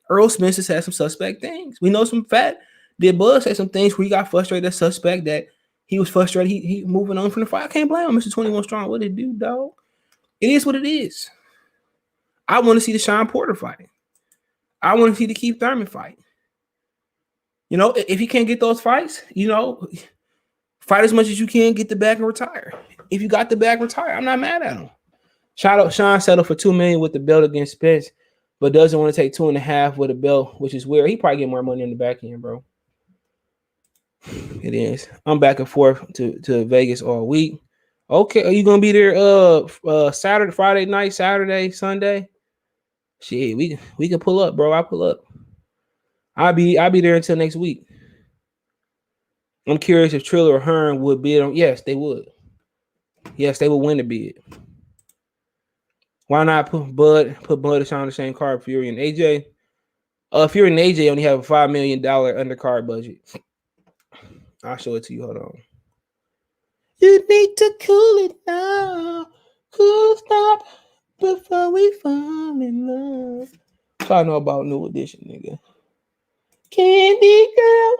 Earl Spence has had some suspect things. We know some fact that Bud said some things where he got frustrated as suspect that he was frustrated. He moving on from the fight. I can't blame him, Mr. 21 Strong. What did it do, dog? It is what it is. I want to see the Shawn Porter fight. I want to see the Keith Thurman fight. You know, if he can't get those fights, fight as much as you can, get the bag and retire. If you got the bag, retire. I'm not mad at him. Shout out Shawn settled for $2 million with the belt against Spence, but doesn't want to take $2.5 million with a belt, which is weird. He probably get more money on the back end, bro. It is. I'm back and forth to Vegas all week. Okay, are you gonna be there Saturday, Friday night, Saturday, Sunday? Shit, we can pull up, bro. I'll pull up. I'll be there until next week. I'm curious if Triller or Hearn would bid on. Yes, they would. Yes, they would win the bid. Why not put Bud and Shawn on the same card? Fury and AJ. Fury and AJ only have a $5 million undercard budget. I'll show it to you. Hold on. You need to cool it down. Cool stop before we fall in love. So I know about New Edition, nigga. Candy girl.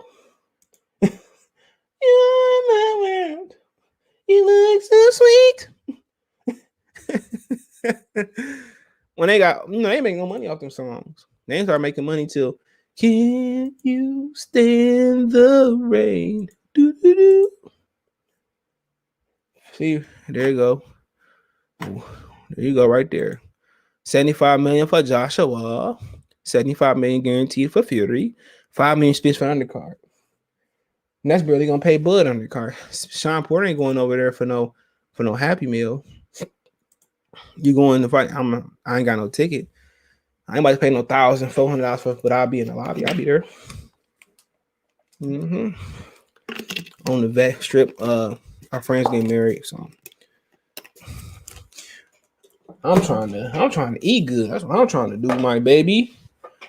You're my world. You look so sweet. When they got, they make no money off them songs. They ain't start making money till Can You Stand the Rain? Do. See, there you go. There you go, right there. $75 million for Joshua. $75 million guaranteed for Fury. $5 million spent for undercard. And that's barely gonna pay Bud undercard. Shawn Porter ain't going over there for no Happy Meal. You going to fight? I ain't got no ticket. I ain't about to pay no $1,400 for, but I'll be in the lobby. I'll be there. On the vet strip. Our friends getting married, so I'm trying to eat good. That's what I'm trying to do, my baby.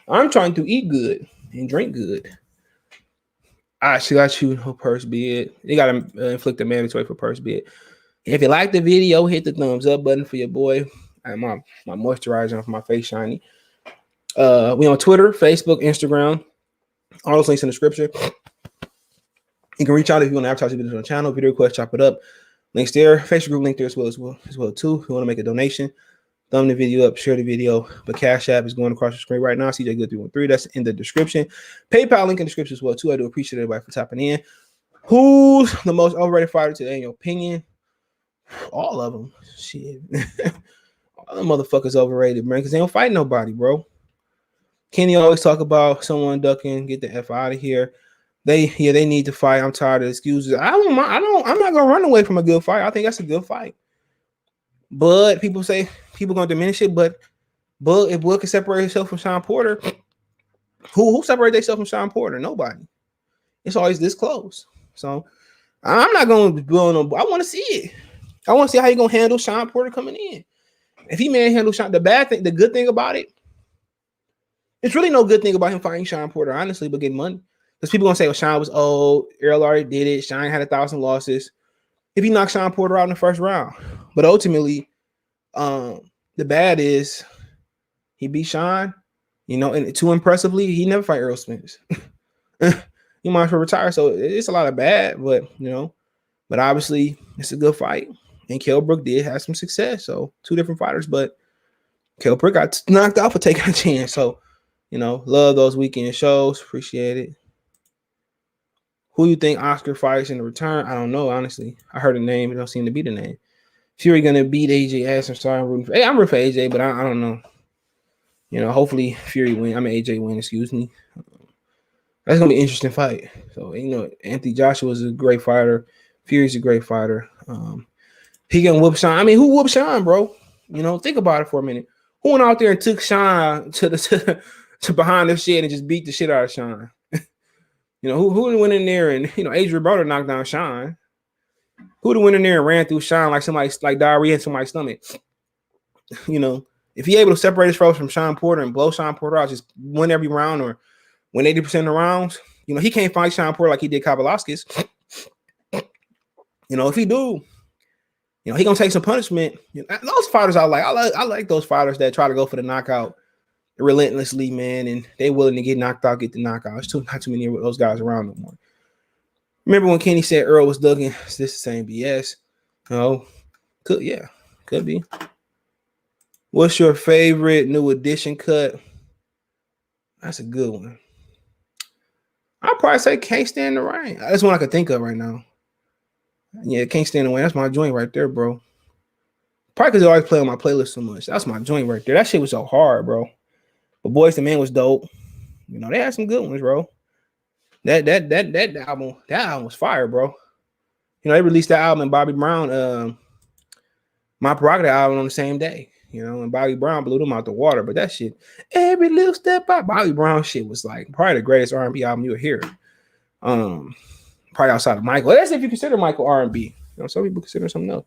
I'm trying to eat good and drink good. She got you her purse bid. You got to inflict a mandatory for purse bid. If you like the video, hit the thumbs up button for your boy. I my moisturizer for my face shiny. We on Twitter, Facebook, Instagram. All those links in the description. You can reach out if you want to advertise your video on the channel. Video request, chop it up. Links there. Facebook group link there as well too. If you want to make a donation, thumb the video up, share the video. But Cash App is going across the screen right now. CJ Good 313. That's in the description. PayPal link in the description as well too. I do appreciate everybody for tapping in. Who's the most overrated fighter today in your opinion? All of them. Shit. All them motherfuckers overrated, man, because they don't fight nobody, bro. Kenny always talk about someone ducking, get the F out of here. They need to fight. I'm tired of excuses. I'm not gonna run away from a good fight. I think that's a good fight. But people say people gonna diminish it. But if Bud can separate himself from Shawn Porter, who separated themselves from Shawn Porter? Nobody. It's always this close. So I'm not gonna build on. I want to see it. I want to see how he gonna handle Shawn Porter coming in. If he manhandle Shawn, the good thing about it, it's really no good thing about him fighting Shawn Porter, honestly, but getting money. Because people gonna say, well, Shawn was old, Errol already did it, Shawn had 1,000 losses. If he knocked Shawn Porter out in the first round. But ultimately, the bad is he beat Shawn, and too impressively, he never fight Errol Spence. He might as well retire. So it's a lot of bad, but obviously it's a good fight. And Kell Brook did have some success. So 2 different fighters, but Kell Brook got knocked out for taking a chance. So, love those weekend shows. Appreciate it. Who you think Oscar fights in the return? I don't know, honestly. I heard the name. It don't seem to be the name. Fury going to beat AJ ass. I'm sorry. I'm rooting for AJ, but I don't know. Hopefully Fury win. AJ win, excuse me. That's going to be an interesting fight. So, Anthony Joshua is a great fighter. Fury's a great fighter. He can whoop Shawn. Who whooped Shawn, bro? Think about it for a minute. Who went out there and took Shawn to behind the shed and just beat the shit out of Shawn? Who went in there and Adrian Broner knocked down Shawn? Who went in there and ran through Shawn like somebody like diarrhea in somebody's stomach? If he able to separate his throat from Shawn Porter and blow Shawn Porter out, just win every round or win 80% of the rounds, he can't fight Shawn Porter like he did Kavaliauskas. If he do, he gonna take some punishment. Those fighters I like. I like those fighters that try to go for the knockout relentlessly, man, and they willing to get knocked out, get the knockout. It's not too many of those guys around no more. Remember when Kenny said Earl was ducking? Is this the same BS? Could be. What's your favorite new edition cut? That's a good one. I'll probably say Can't Stand the Rain. That's one I could think of right now. Yeah, Can't Stand the Rain. That's my joint right there, bro. Probably because they always play on my playlist so much. That's my joint right there. That shit was so hard, bro. But Boys II Men was dope. They had some good ones, bro. That album was fire, bro. They released that album and Bobby Brown, My Prerogative album on the same day. And Bobby Brown blew them out the water. But that shit, every little step by Bobby Brown shit was like probably the greatest R&B album you'll hear. Probably outside of Michael. That's if you consider Michael R&B. Some people consider something else.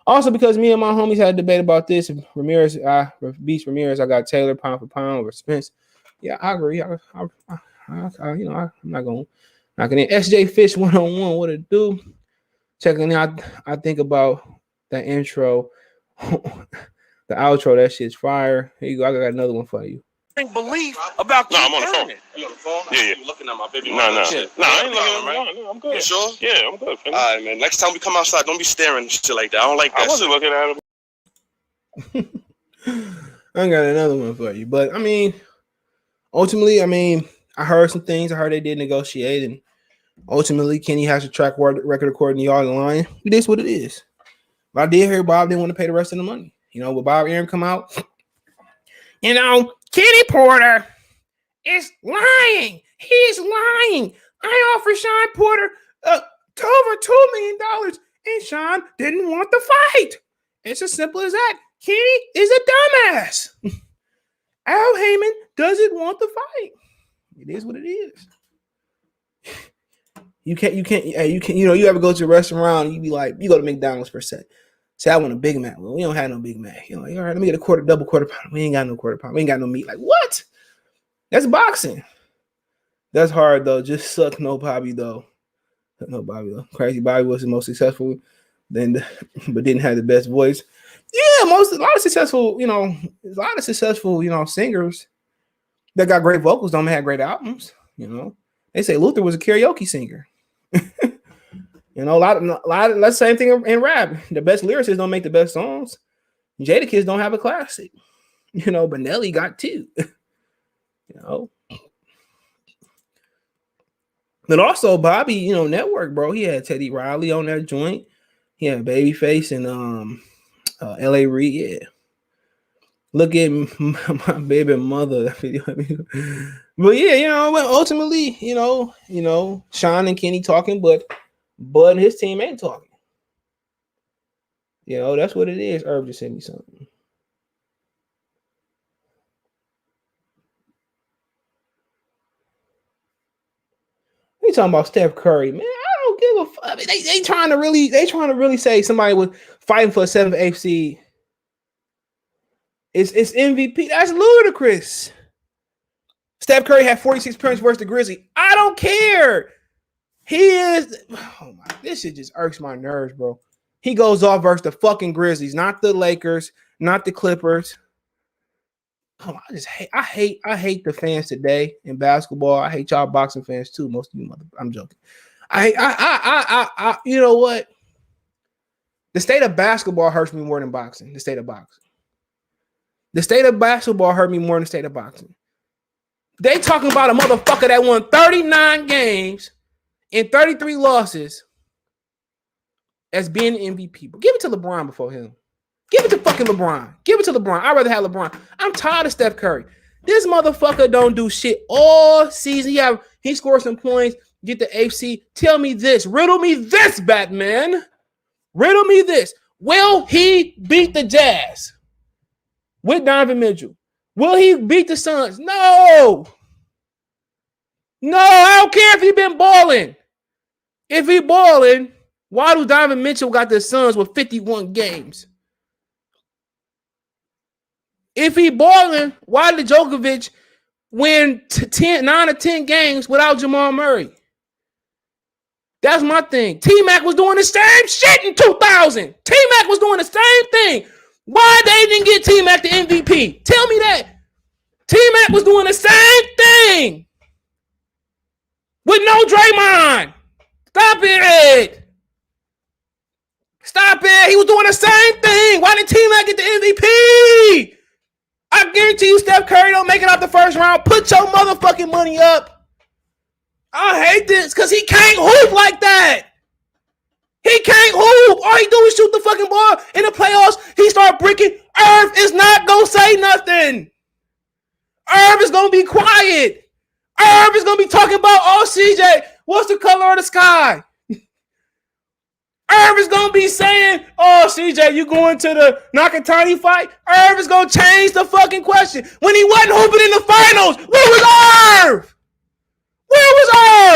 Also, because me and my homies had a debate about this, Ramirez, Beast Ramirez, I got Taylor pound for pound over Spence. Yeah, I agree. I'm not going knocking in. SJ Fish 101, what it do? Checking out, I think about that intro, the outro. That shit's fire. Here you go. I got another one for you. Belief about I'm on the phone. You on the phone? Yeah. You looking at my baby? No, I ain't looking right? No, I'm good. You sure? Yeah, I'm good. All right, man. Next time we come outside, don't be staring and shit like that. I don't like that. I wasn't looking at him. I got another one for you. But ultimately, I heard some things. I heard they did negotiate, and ultimately Kenny has a track record according to y'all in line. It is what it is. But I did hear Bob didn't want to pay the rest of the money. With Bob Aaron come out, Kenny Porter is lying. He's lying. I offered Shawn Porter over $2 million, and Shawn didn't want the fight. It's as simple as that. Kenny is a dumbass. Al Heyman doesn't want the fight. It is what it is. You ever go to a restaurant and you be like, you go to McDonald's per se. Say, I want a Big Mac. Well, we don't have no Big Mac. All right, let me get a double quarter pounder. We ain't got no quarter pounder. We ain't got no meat. Like, what? That's boxing. That's hard, though. Just suck no Bobby, though. Crazy Bobby was the most successful, but didn't have the best voice. Yeah, a lot of successful singers that got great vocals don't have great albums. They say Luther was a karaoke singer. A lot of that's the same thing in rap. The best lyricists don't make the best songs. Jadakiss don't have a classic. But Nelly got 2. But also Bobby, network, bro. He had Teddy Riley on that joint. He had Babyface and L.A. Reid. Yeah. Look at my baby mother. But yeah, but ultimately, Shawn and Kenny talking, but Bud and his team ain't talking. That's what it is. Herb just sent me something. We talking about Steph Curry, man. I don't give a fuck. They trying to really say somebody was fighting for a 7th, 8th seed. It's MVP. That's ludicrous. Steph Curry had 46 points versus the Grizzlies. I don't care. He is. Oh my! This shit just irks my nerves, bro. He goes off versus the fucking Grizzlies, not the Lakers, not the Clippers. Oh, I hate the fans today in basketball. I hate y'all boxing fans too. Most of you I'm joking. You know what? The state of basketball hurts me more than boxing. The state of boxing. The state of basketball hurt me more than the state of boxing. They talking about a motherfucker that won 39 games and 33 losses as being the MVP. But give it to LeBron before him. Give it to fucking LeBron. Give it to LeBron. I'd rather have LeBron. I'm tired of Steph Curry. This motherfucker don't do shit all season. He scored some points, get the AFC. Tell me this. Riddle me this, Batman. Riddle me this. Will he beat the Jazz with Donovan Mitchell? Will he beat the Suns? No. No, I don't care if he been balling. If he balling, why do Donovan Mitchell got the Suns with 51 games? If he balling, why did Djokovic win 9 or 10 games without Jamal Murray? That's my thing. T-Mac was doing the same shit in 2000. T-Mac was doing the same thing. Why they didn't get T-Mac the MVP? Tell me that. T-Mac was doing the same thing with no Draymond. Stop it. Stop it. He was doing the same thing. Why did T-Mac get the MVP? I guarantee you Steph Curry don't make it out the first round. Put your motherfucking money up. I hate this because he can't hoop like that. He can't hoop. All he do is shoot the fucking ball. In the playoffs, he start bricking. Irv is not going to say nothing. Irv is going to be quiet. Irv is going to be talking about, oh, CJ, what's the color of the sky? Irv is going to be saying, oh, CJ, you going to the Nakatani fight? Irv is going to change the fucking question. When he wasn't hooping in the finals, where was Irv? Where was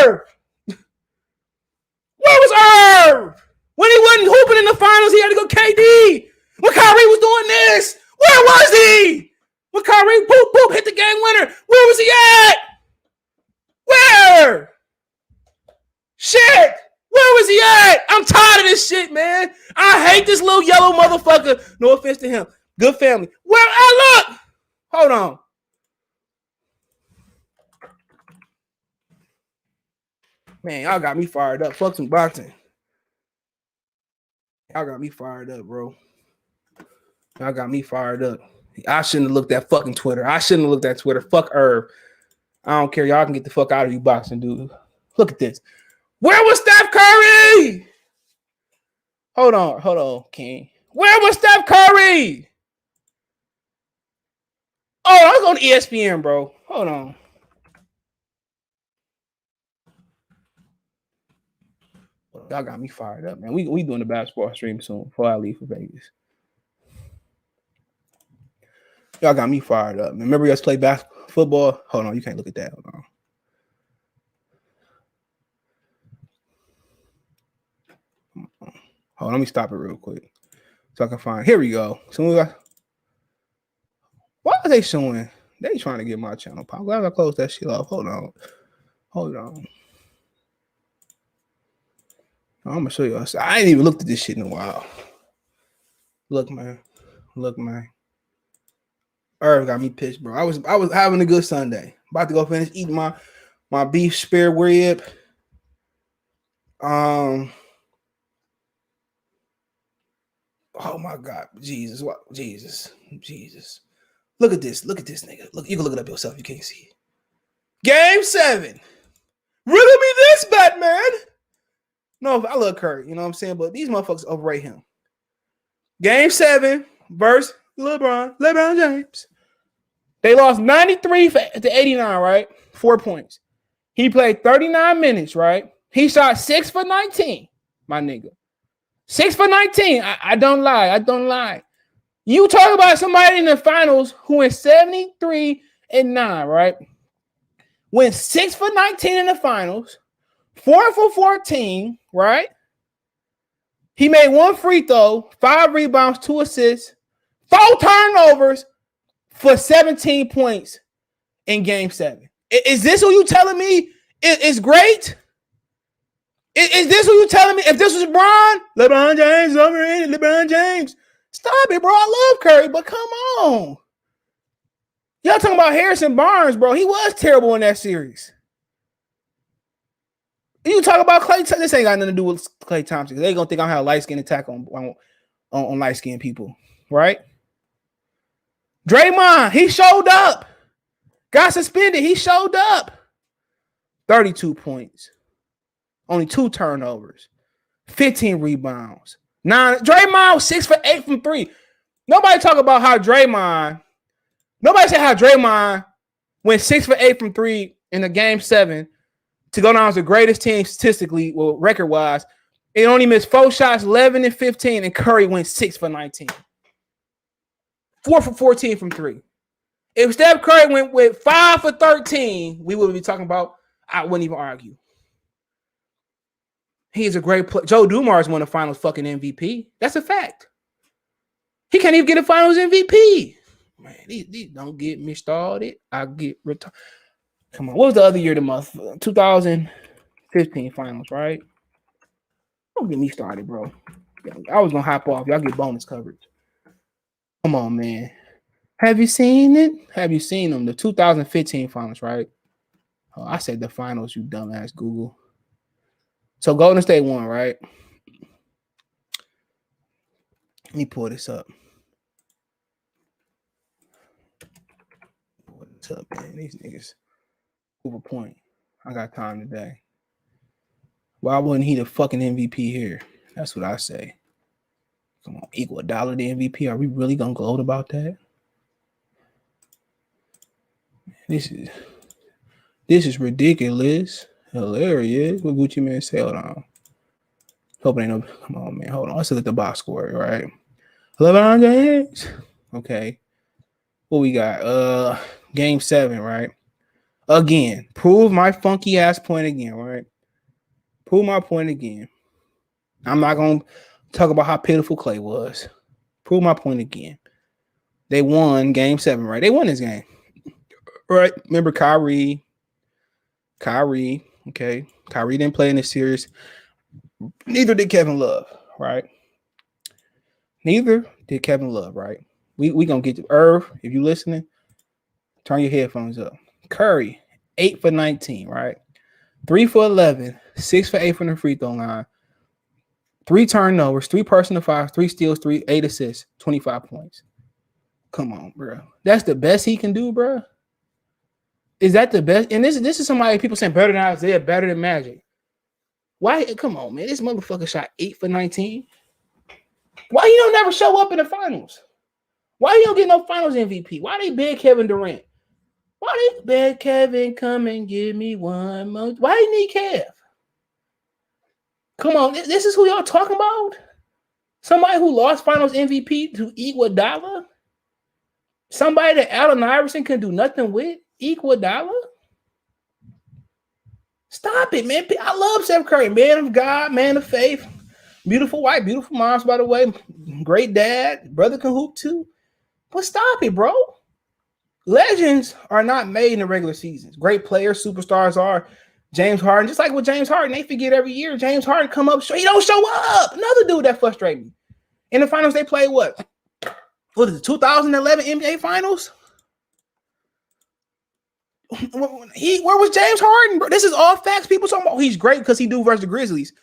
Irv? Where was Irv? When he wasn't hooping in the finals, he had to go KD. When Kyrie was doing this, where was he? When Kyrie, boop, boop, hit the game winner, where was he at? Where? Shit. Where was he at? I'm tired of this shit, man. I hate this little yellow motherfucker. No offense to him. Good family. Where? Look. Hold on. Man, y'all got me fired up. Fuck some boxing. Y'all got me fired up, bro. Y'all got me fired up. I shouldn't have looked at fucking Twitter. I shouldn't have looked at Twitter. Fuck Irv. I don't care. Y'all can get the fuck out of you boxing, dude. Look at this. Where was Steph Curry? Hold on, King. Where was Steph Curry? Oh, I was on ESPN, bro. Hold on. Y'all got me fired up, man. We doing the basketball stream soon before I leave for Vegas. Y'all got me fired up, man. Remember us play football? Hold on, you can't look at that. Hold on. Hold on, let me stop it real quick so I can find. Here we go. So why are they showing? They trying to get my channel pop. Glad I closed that shit off. Hold on. I'm gonna show you. I ain't even looked at this shit in a while. Look, man. Irv got me pissed, bro. I was having a good Sunday. About to go finish eating my beef spare rib. Oh my God, Jesus! What? Jesus! Look at this, nigga. Look, you can look it up yourself. You can't see it. Game 7. Riddle me this, Batman. No, I love Curry. You know what I'm saying, but these motherfuckers overrate him. Game 7 versus LeBron James. They lost 93-89, right? 4 points. He played 39 minutes, right? He shot 6 for 19, my nigga. 6 for 19. I don't lie. You talk about somebody in the finals who went 73-9, right? Went 6 for 19 in the finals, 4 for 14, right? He made 1 free throw, 5 rebounds, 2 assists, 4 turnovers for 17 points in game 7. Is this who you telling me is great? Is this who you telling me? If this was LeBron James, overrated, LeBron James. Stop it, bro. I love Curry, but come on. Y'all talking about Harrison Barnes, bro. He was terrible in that series. You talk about Klay. This ain't got nothing to do with Klay Thompson. They gonna think I'm having a light skin attack on light skinned people, right? Draymond, he showed up. Got suspended. He showed up. 32 points. Only 2 turnovers. 15 rebounds. Draymond was 6 for 8 from 3. Nobody talk about how Draymond. Nobody said how Draymond went 6 for 8 from 3 in the game 7 to go down as the greatest team statistically, well, record-wise. It only missed 4 shots, 11 and 15, and Curry went 6 for 19. 4 for 14 from 3. If Steph Curry went with 5 for 13, we would be talking about, I wouldn't even argue. He's a great player. Joe Dumars won the finals fucking MVP. That's a fact. He can't even get a finals MVP. Man, these don't get me started. I get retired. Come on. What was the other year of the month? 2015 finals, right? Don't get me started, bro. I was going to hop off. Y'all get bonus coverage. Come on, man. Have you seen it? Have you seen them? The 2015 finals, right? Oh, I said the finals, you dumbass Google. So Golden State won, right? Let me pull this up. What's up, man? These niggas over point. I got time today. Why wasn't he the fucking MVP here? That's what I say. Come on, equal $1 to MVP. Are we really gonna gloat about that? This is ridiculous. Hilarious. What Gucci Man say? Hold on. Hope it ain't no. Come on, man. Hold on. Let's look at the box score, right? LeBron James. Okay. What we got? Game 7, right? Again. Prove my funky ass point again, right? Prove my point again. I'm not gonna talk about how pitiful Klay was. Prove my point again. They won game 7, right? They won this game. Right. Remember Kyrie. Okay. Kyrie didn't play in this series. Neither did Kevin Love, right? Neither did Kevin Love, right? We gonna get to Irv. If you listening, turn your headphones up. Curry, 8 for 19, right? 3 for 11, 6 for 8 from the free throw line. 3 turnovers, 3 personal fouls, 3 steals, 8 assists, 25 points. Come on, bro. That's the best he can do, bro. Is that the best? And this is somebody people saying better than Isaiah, better than Magic. Why? Come on, man. This motherfucker shot 8 for 19. Why he don't never show up in the finals? Why he don't get no finals MVP? Why they beg Kevin Durant? Why they beg Kevin come and give me one more? Why they need Kev? Come on, this is who y'all talking about? Somebody who lost finals MVP to Iguodala? Somebody that Allen Iverson can do nothing with? Iguodala? Stop it, man. I love Steph Curry. Man of God, man of faith. Beautiful wife, beautiful moms, by the way. Great dad. Brother can hoop too. But stop it, bro. Legends are not made in the regular seasons. Great players, superstars are. James Harden, just like with James Harden, they forget every year. James Harden come up, he don't show up. Another dude that frustrates me. In the finals, they play what? What is it, 2011 NBA Finals? Where was James Harden, bro? This is all facts. People talking about he's great because he do versus the Grizzlies.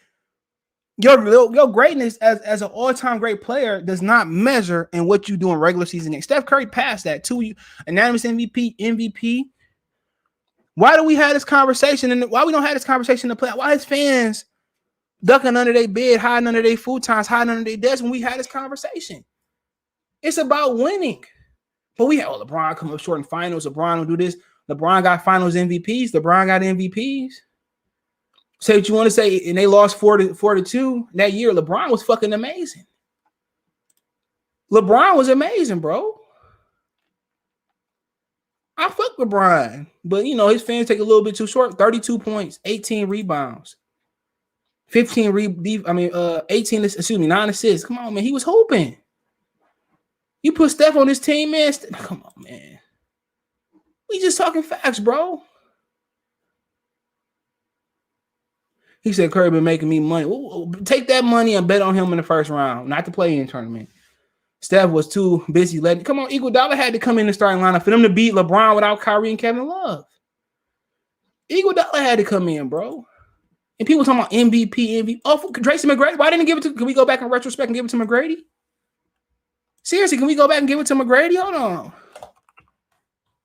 Your greatness as an all-time great player does not measure in what you do in regular season games. Steph Curry passed that to unanimous MVP. Why do we have this conversation? And why we don't have this conversation in the play? Why is fans ducking under their bed, hiding under their futons, hiding under their desks when we had this conversation? It's about winning. But we have LeBron come up short in finals. LeBron will do this. LeBron got finals MVPs. LeBron got MVPs. Say what you want to say, and they lost 4-2 that year. LeBron was fucking amazing. LeBron was amazing, bro. I fuck LeBron, but his fans take a little bit too short. 32 points, 18 rebounds, 18. 9 assists. Come on, man. He was hooping. You put Steph on this team, man. Come on, man. We just talking facts, bro. He said Curry been making me money. Take that money and bet on him in the first round, not the play-in tournament. Steph was too busy letting. Come on, Iguodala had to come in the starting lineup for them to beat LeBron without Kyrie and Kevin Love. Iguodala had to come in, bro. And people talking about MVP. Oh, Tracy McGrady. Why didn't he give it to? Can we go back in retrospect and give it to McGrady? Seriously, can we go back and give it to McGrady? Hold on.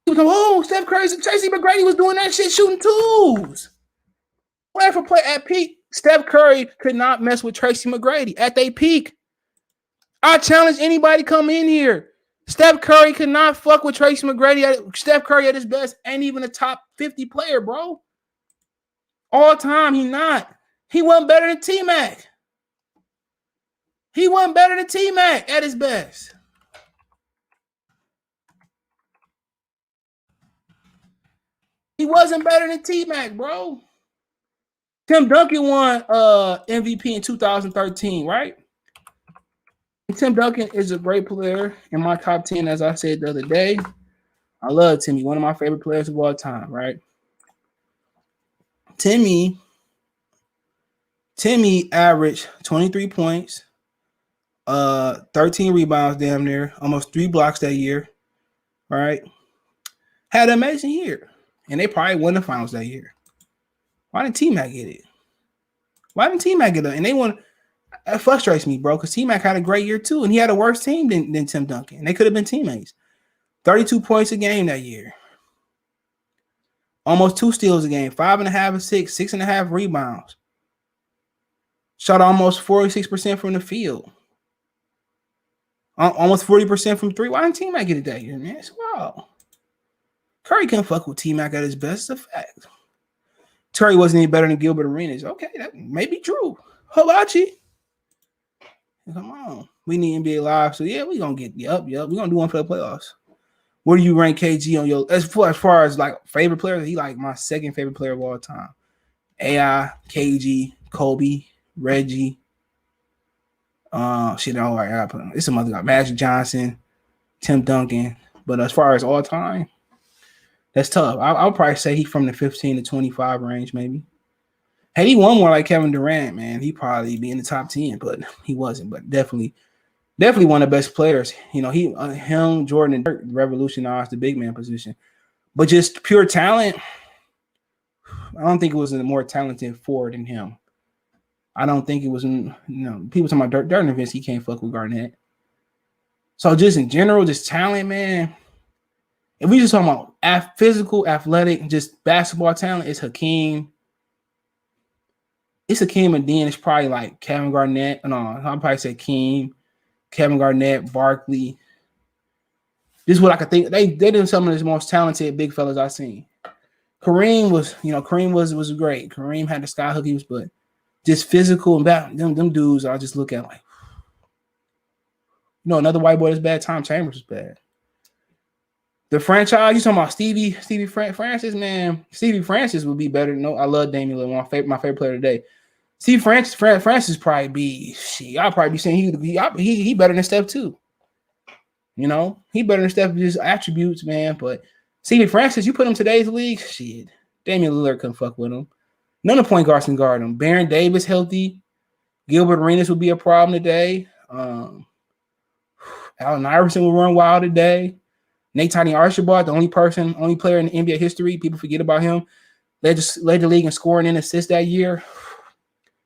Oh, Steph Curry, Tracy McGrady was doing that shit, shooting twos. Play for play at peak. Steph Curry could not mess with Tracy McGrady at their peak. I challenge anybody come in here. Steph Curry could not fuck with Tracy McGrady. Steph Curry at his best ain't even a top 50 player, bro. All time, he not. He wasn't better than T-Mac. He wasn't better than T-Mac at his best. He wasn't better than T-Mac, bro. Tim Duncan won MVP in 2013, right? And Tim Duncan is a great player in my top 10, as I said the other day. I love Timmy, one of my favorite players of all time, right? Timmy averaged 23 points, 13 rebounds damn near, almost 3 blocks that year, right? Had an amazing year. And they probably won the finals that year. Why didn't T-Mac get it? Why didn't T-Mac get it? And they won. That frustrates me, bro, because T-Mac had a great year too, and he had a worse team than Tim Duncan. And they could have been teammates. 32 points a game that year. Almost 2 steals a game, 5.5 assists, 6.5 rebounds. Shot almost 46% from the field. Almost 40% from 3. Why didn't T-Mac get it that year, man? It's wild. Curry couldn't fuck with T-Mac at his best. It's a fact. Curry wasn't any better than Gilbert Arenas. Okay, that may be true. Hibachi. Come on. We need NBA Live. So, yeah, we're going to get you up. We're going to do one for the playoffs. Where do you rank KG on your – as far as, like, favorite players? He, like, my second favorite player of all time. AI, KG, Kobe, Reggie. It's some other guy. Magic Johnson, Tim Duncan. But as far as all time, that's tough. I'll probably say he's from the 15 to 25 range, maybe. Had he won more like Kevin Durant, man, he'd probably be in the top 10, but he wasn't. But definitely one of the best players. You know, him, Jordan, and Dirk revolutionized the big man position. But just pure talent, I don't think it was a more talented forward than him. I don't think it was, people talking about Dirk Nowitzki, he can't fuck with Garnett. So just in general, just talent, man. If we just talking about physical, athletic, just basketball talent, it's Hakeem. It's Hakeem, and then it's probably like Kevin Garnett. No, I'll probably say Kevin Garnett, Barkley. This is what I could think. They did some of the most talented big fellas I've seen. Kareem was great. Kareem had the sky hookies, but just physical and them dudes I just look at like, another white boy that's bad. Tom Chambers was bad. The franchise, you talking about Stevie Francis, man. Stevie Francis would be better. No, I love Damian Lillard, my favorite player today. Stevie Francis probably be I'll probably be saying he better than Steph too. He better than Steph just attributes, man. But Stevie Francis, you put him in today's league, Damian Lillard couldn't fuck with him. None of the point guards can guard him. Baron Davis healthy. Gilbert Arenas would be a problem today. Allen Iverson will run wild today. Nathan Archibald, the only player in NBA history, people forget about him, led the league in scoring and assists that year.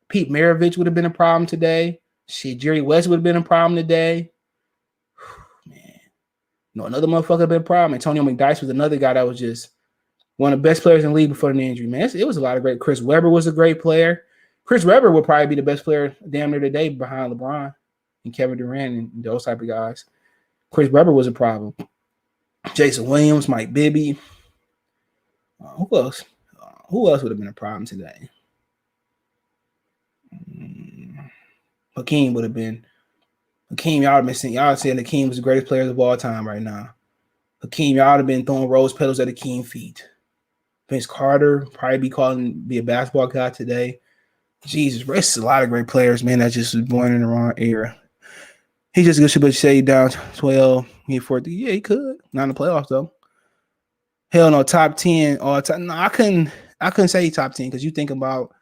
Pete Maravich would have been a problem today. Jerry West would have been a problem today. Man. Another motherfucker would have been a problem. Antonio McDyess was another guy that was just one of the best players in the league before the injury, man. It was a lot of great. Chris Webber was a great player. Chris Webber would probably be the best player damn near today behind LeBron and Kevin Durant and those type of guys. Chris Webber was a problem. Jason Williams, Mike Bibby. Who else? Who else would have been a problem today? Hakeem would have been. Hakeem, y'all have been saying, y'all saying Hakeem was the greatest player of all time right now. Hakeem, y'all have been throwing rose petals at Hakeem feet. Vince Carter probably be a basketball guy today. Jesus, bro, it's a lot of great players, man. That just was born in the wrong era. He just should say down 12, get 14. Yeah, he could. Not in the playoffs though. Hell no, top 10 all time. No, I couldn't say top 10 because you think about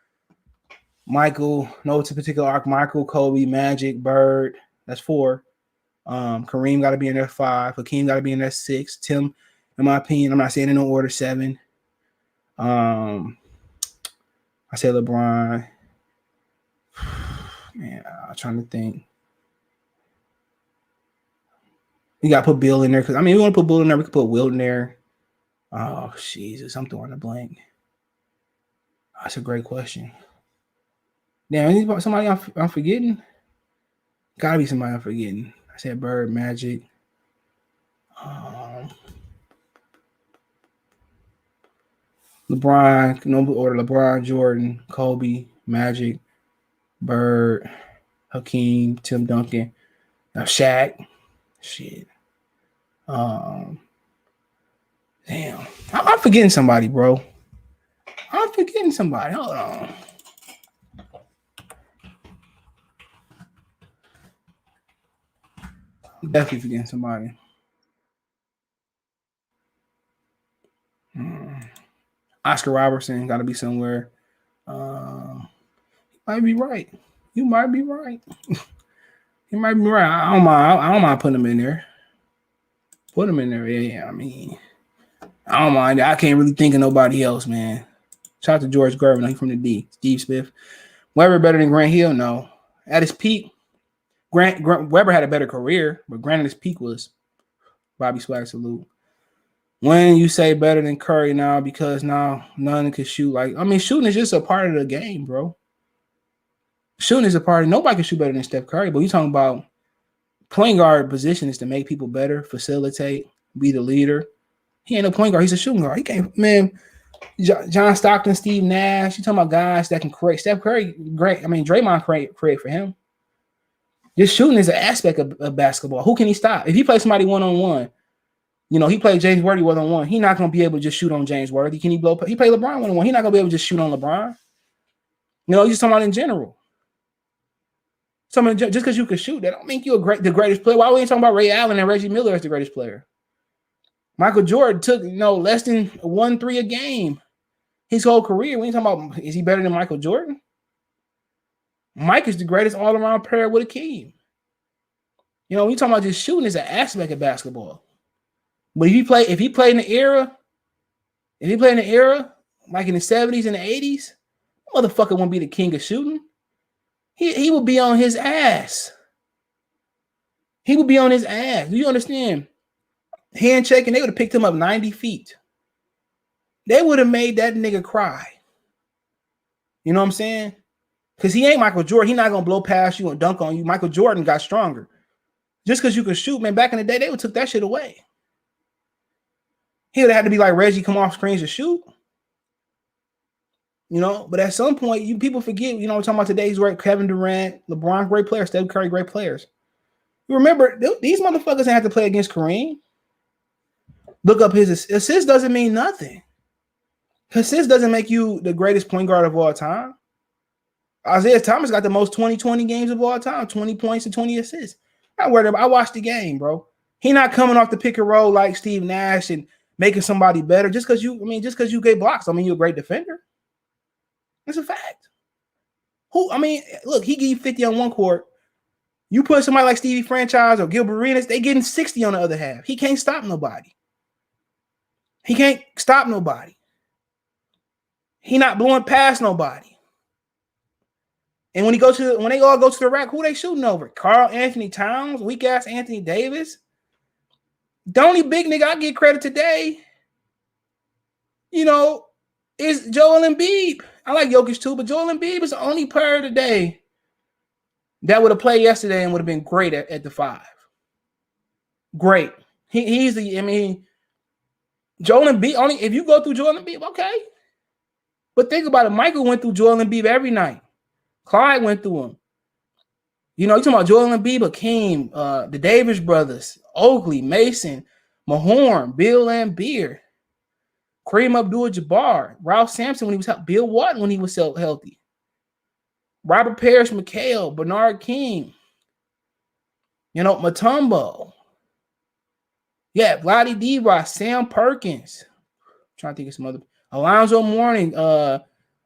Michael, no to particular arc, Michael, Kobe, Magic, Bird. That's 4. Kareem got to be in there 5. Hakeem got to be in there 6. Tim, in my opinion, I'm not saying in no order, 7. I said LeBron. Man, I'm trying to think. You got to put Bill in there because we want to put Bill in there. We could put Wilt in there. Oh, Jesus, I'm throwing a blank. That's a great question. Damn, somebody I'm forgetting? Gotta be somebody I'm forgetting. I said Bird, Magic. LeBron, no order. LeBron, Jordan, Kobe, Magic, Bird, Hakeem, Tim Duncan, Shaq. Shit. Damn. I'm forgetting somebody, bro. I'm forgetting somebody. Hold on. I'm definitely forgetting somebody. Oscar Robertson got to be somewhere. You might be right. You might be right. You might be right. I don't mind putting him in there. Put him in there. Yeah. I don't mind. I can't really think of nobody else, man. Shout out to George Gervin. He's from the D. Steve Smith. Weber better than Grant Hill? No. At his peak, Grant Weber had a better career, but Grant at his peak was Bobby Swag salute. When you say better than Curry now, because now none can shoot. Shooting is just a part of the game, bro. Shooting is a part. Nobody can shoot better than Steph Curry, but you talking about point guard position is to make people better, facilitate, be the leader. He ain't no point guard. He's a shooting guard. He can't, man. John Stockton, Steve Nash. You talking about guys that can create. Steph Curry, great. Draymond create for him. Just shooting is an aspect of basketball. Who can he stop? If he plays somebody one-on-one, he played James Worthy one-on-one. He's not going to be able to just shoot on James Worthy. Can he blow? He played LeBron one-on-one. He's not going to be able to just shoot on LeBron. He's just talking about in general. Just because you can shoot, that don't make you the greatest player. Why are we talking about Ray Allen and Reggie Miller as the greatest player? Michael Jordan took less than 1-3 a game his whole career. We ain't talking about is he better than Michael Jordan? Mike is the greatest all-around player with a key. We talking about just shooting is an aspect of basketball. But if he played in the era, like in the 70s and the 80s, motherfucker won't be the king of shooting. He would be on his ass. He would be on his ass. Do you understand? Hand checking, they would have picked him up 90 feet. They would have made that nigga cry. You know what I'm saying? Because he ain't Michael Jordan. He's not going to blow past you and dunk on you. Michael Jordan got stronger. Just because you could shoot, man, back in the day, they would took that shit away. He would have had to be like Reggie, come off screens to shoot. But at some point, people forget, we're talking about today's great Kevin Durant, LeBron, great players, Steph Curry, great players. You remember, these motherfuckers didn't have to play against Kareem. Look up his assist doesn't mean nothing. Assist doesn't make you the greatest point guard of all time. Isaiah Thomas got the most 20-20 games of all time, 20 points and 20 assists. Not worried about. I watched the game, bro. He not coming off the pick and roll like Steve Nash and making somebody better just because you get blocks. You're a great defender. It's a fact. Look, he give you 50 on one court. You put somebody like Stevie Franchise or Gilbert Arenas, they getting 60 on the other half. He can't stop nobody. He not blowing past nobody. And when they all go to the rack, who they shooting over? Karl Anthony Towns, weak ass Anthony Davis. The only big nigga I get credit today, is Joel Embiid. I like Jokic too, but Joel Embiid was the only player today that would have played yesterday and would have been great at the 5. Great. He's Joel Embiid, only if you go through Joel Embiid, okay. But think about it. Michael went through Joel Embiid every night. Clyde went through him. You talking about Joel Embiid, Hakeem, the Davis brothers, Oakley, Mason, Mahorn, Bill Laimbeer, Kareem Abdul-Jabbar, Ralph Sampson when he was healthy, Bill Walton when he was so healthy, Robert Parrish McHale, Bernard King, Mutombo. Yeah, Vlade Divac, Sam Perkins. I'm trying to think of some other. Alonzo Mourning,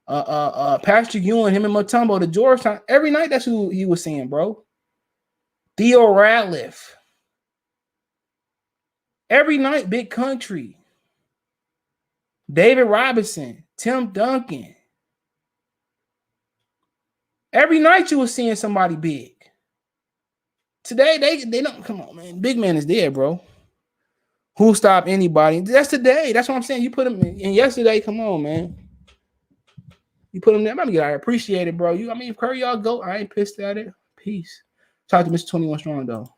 Patrick Ewing, him and Mutombo, the Georgetown. Every night that's who he was seeing, bro. Theo Ratliff. Every night, Big Country. David Robinson, Tim Duncan. Every night you were seeing somebody big. Today, they don't. Come on, man. Big man is there, bro. Who stop anybody? That's today. That's what I'm saying. You put him in. And yesterday, come on, man. You put him there. I appreciate it, bro. If Curry y'all go, I ain't pissed at it. Peace. Talk to Mr. 21 Strong, though.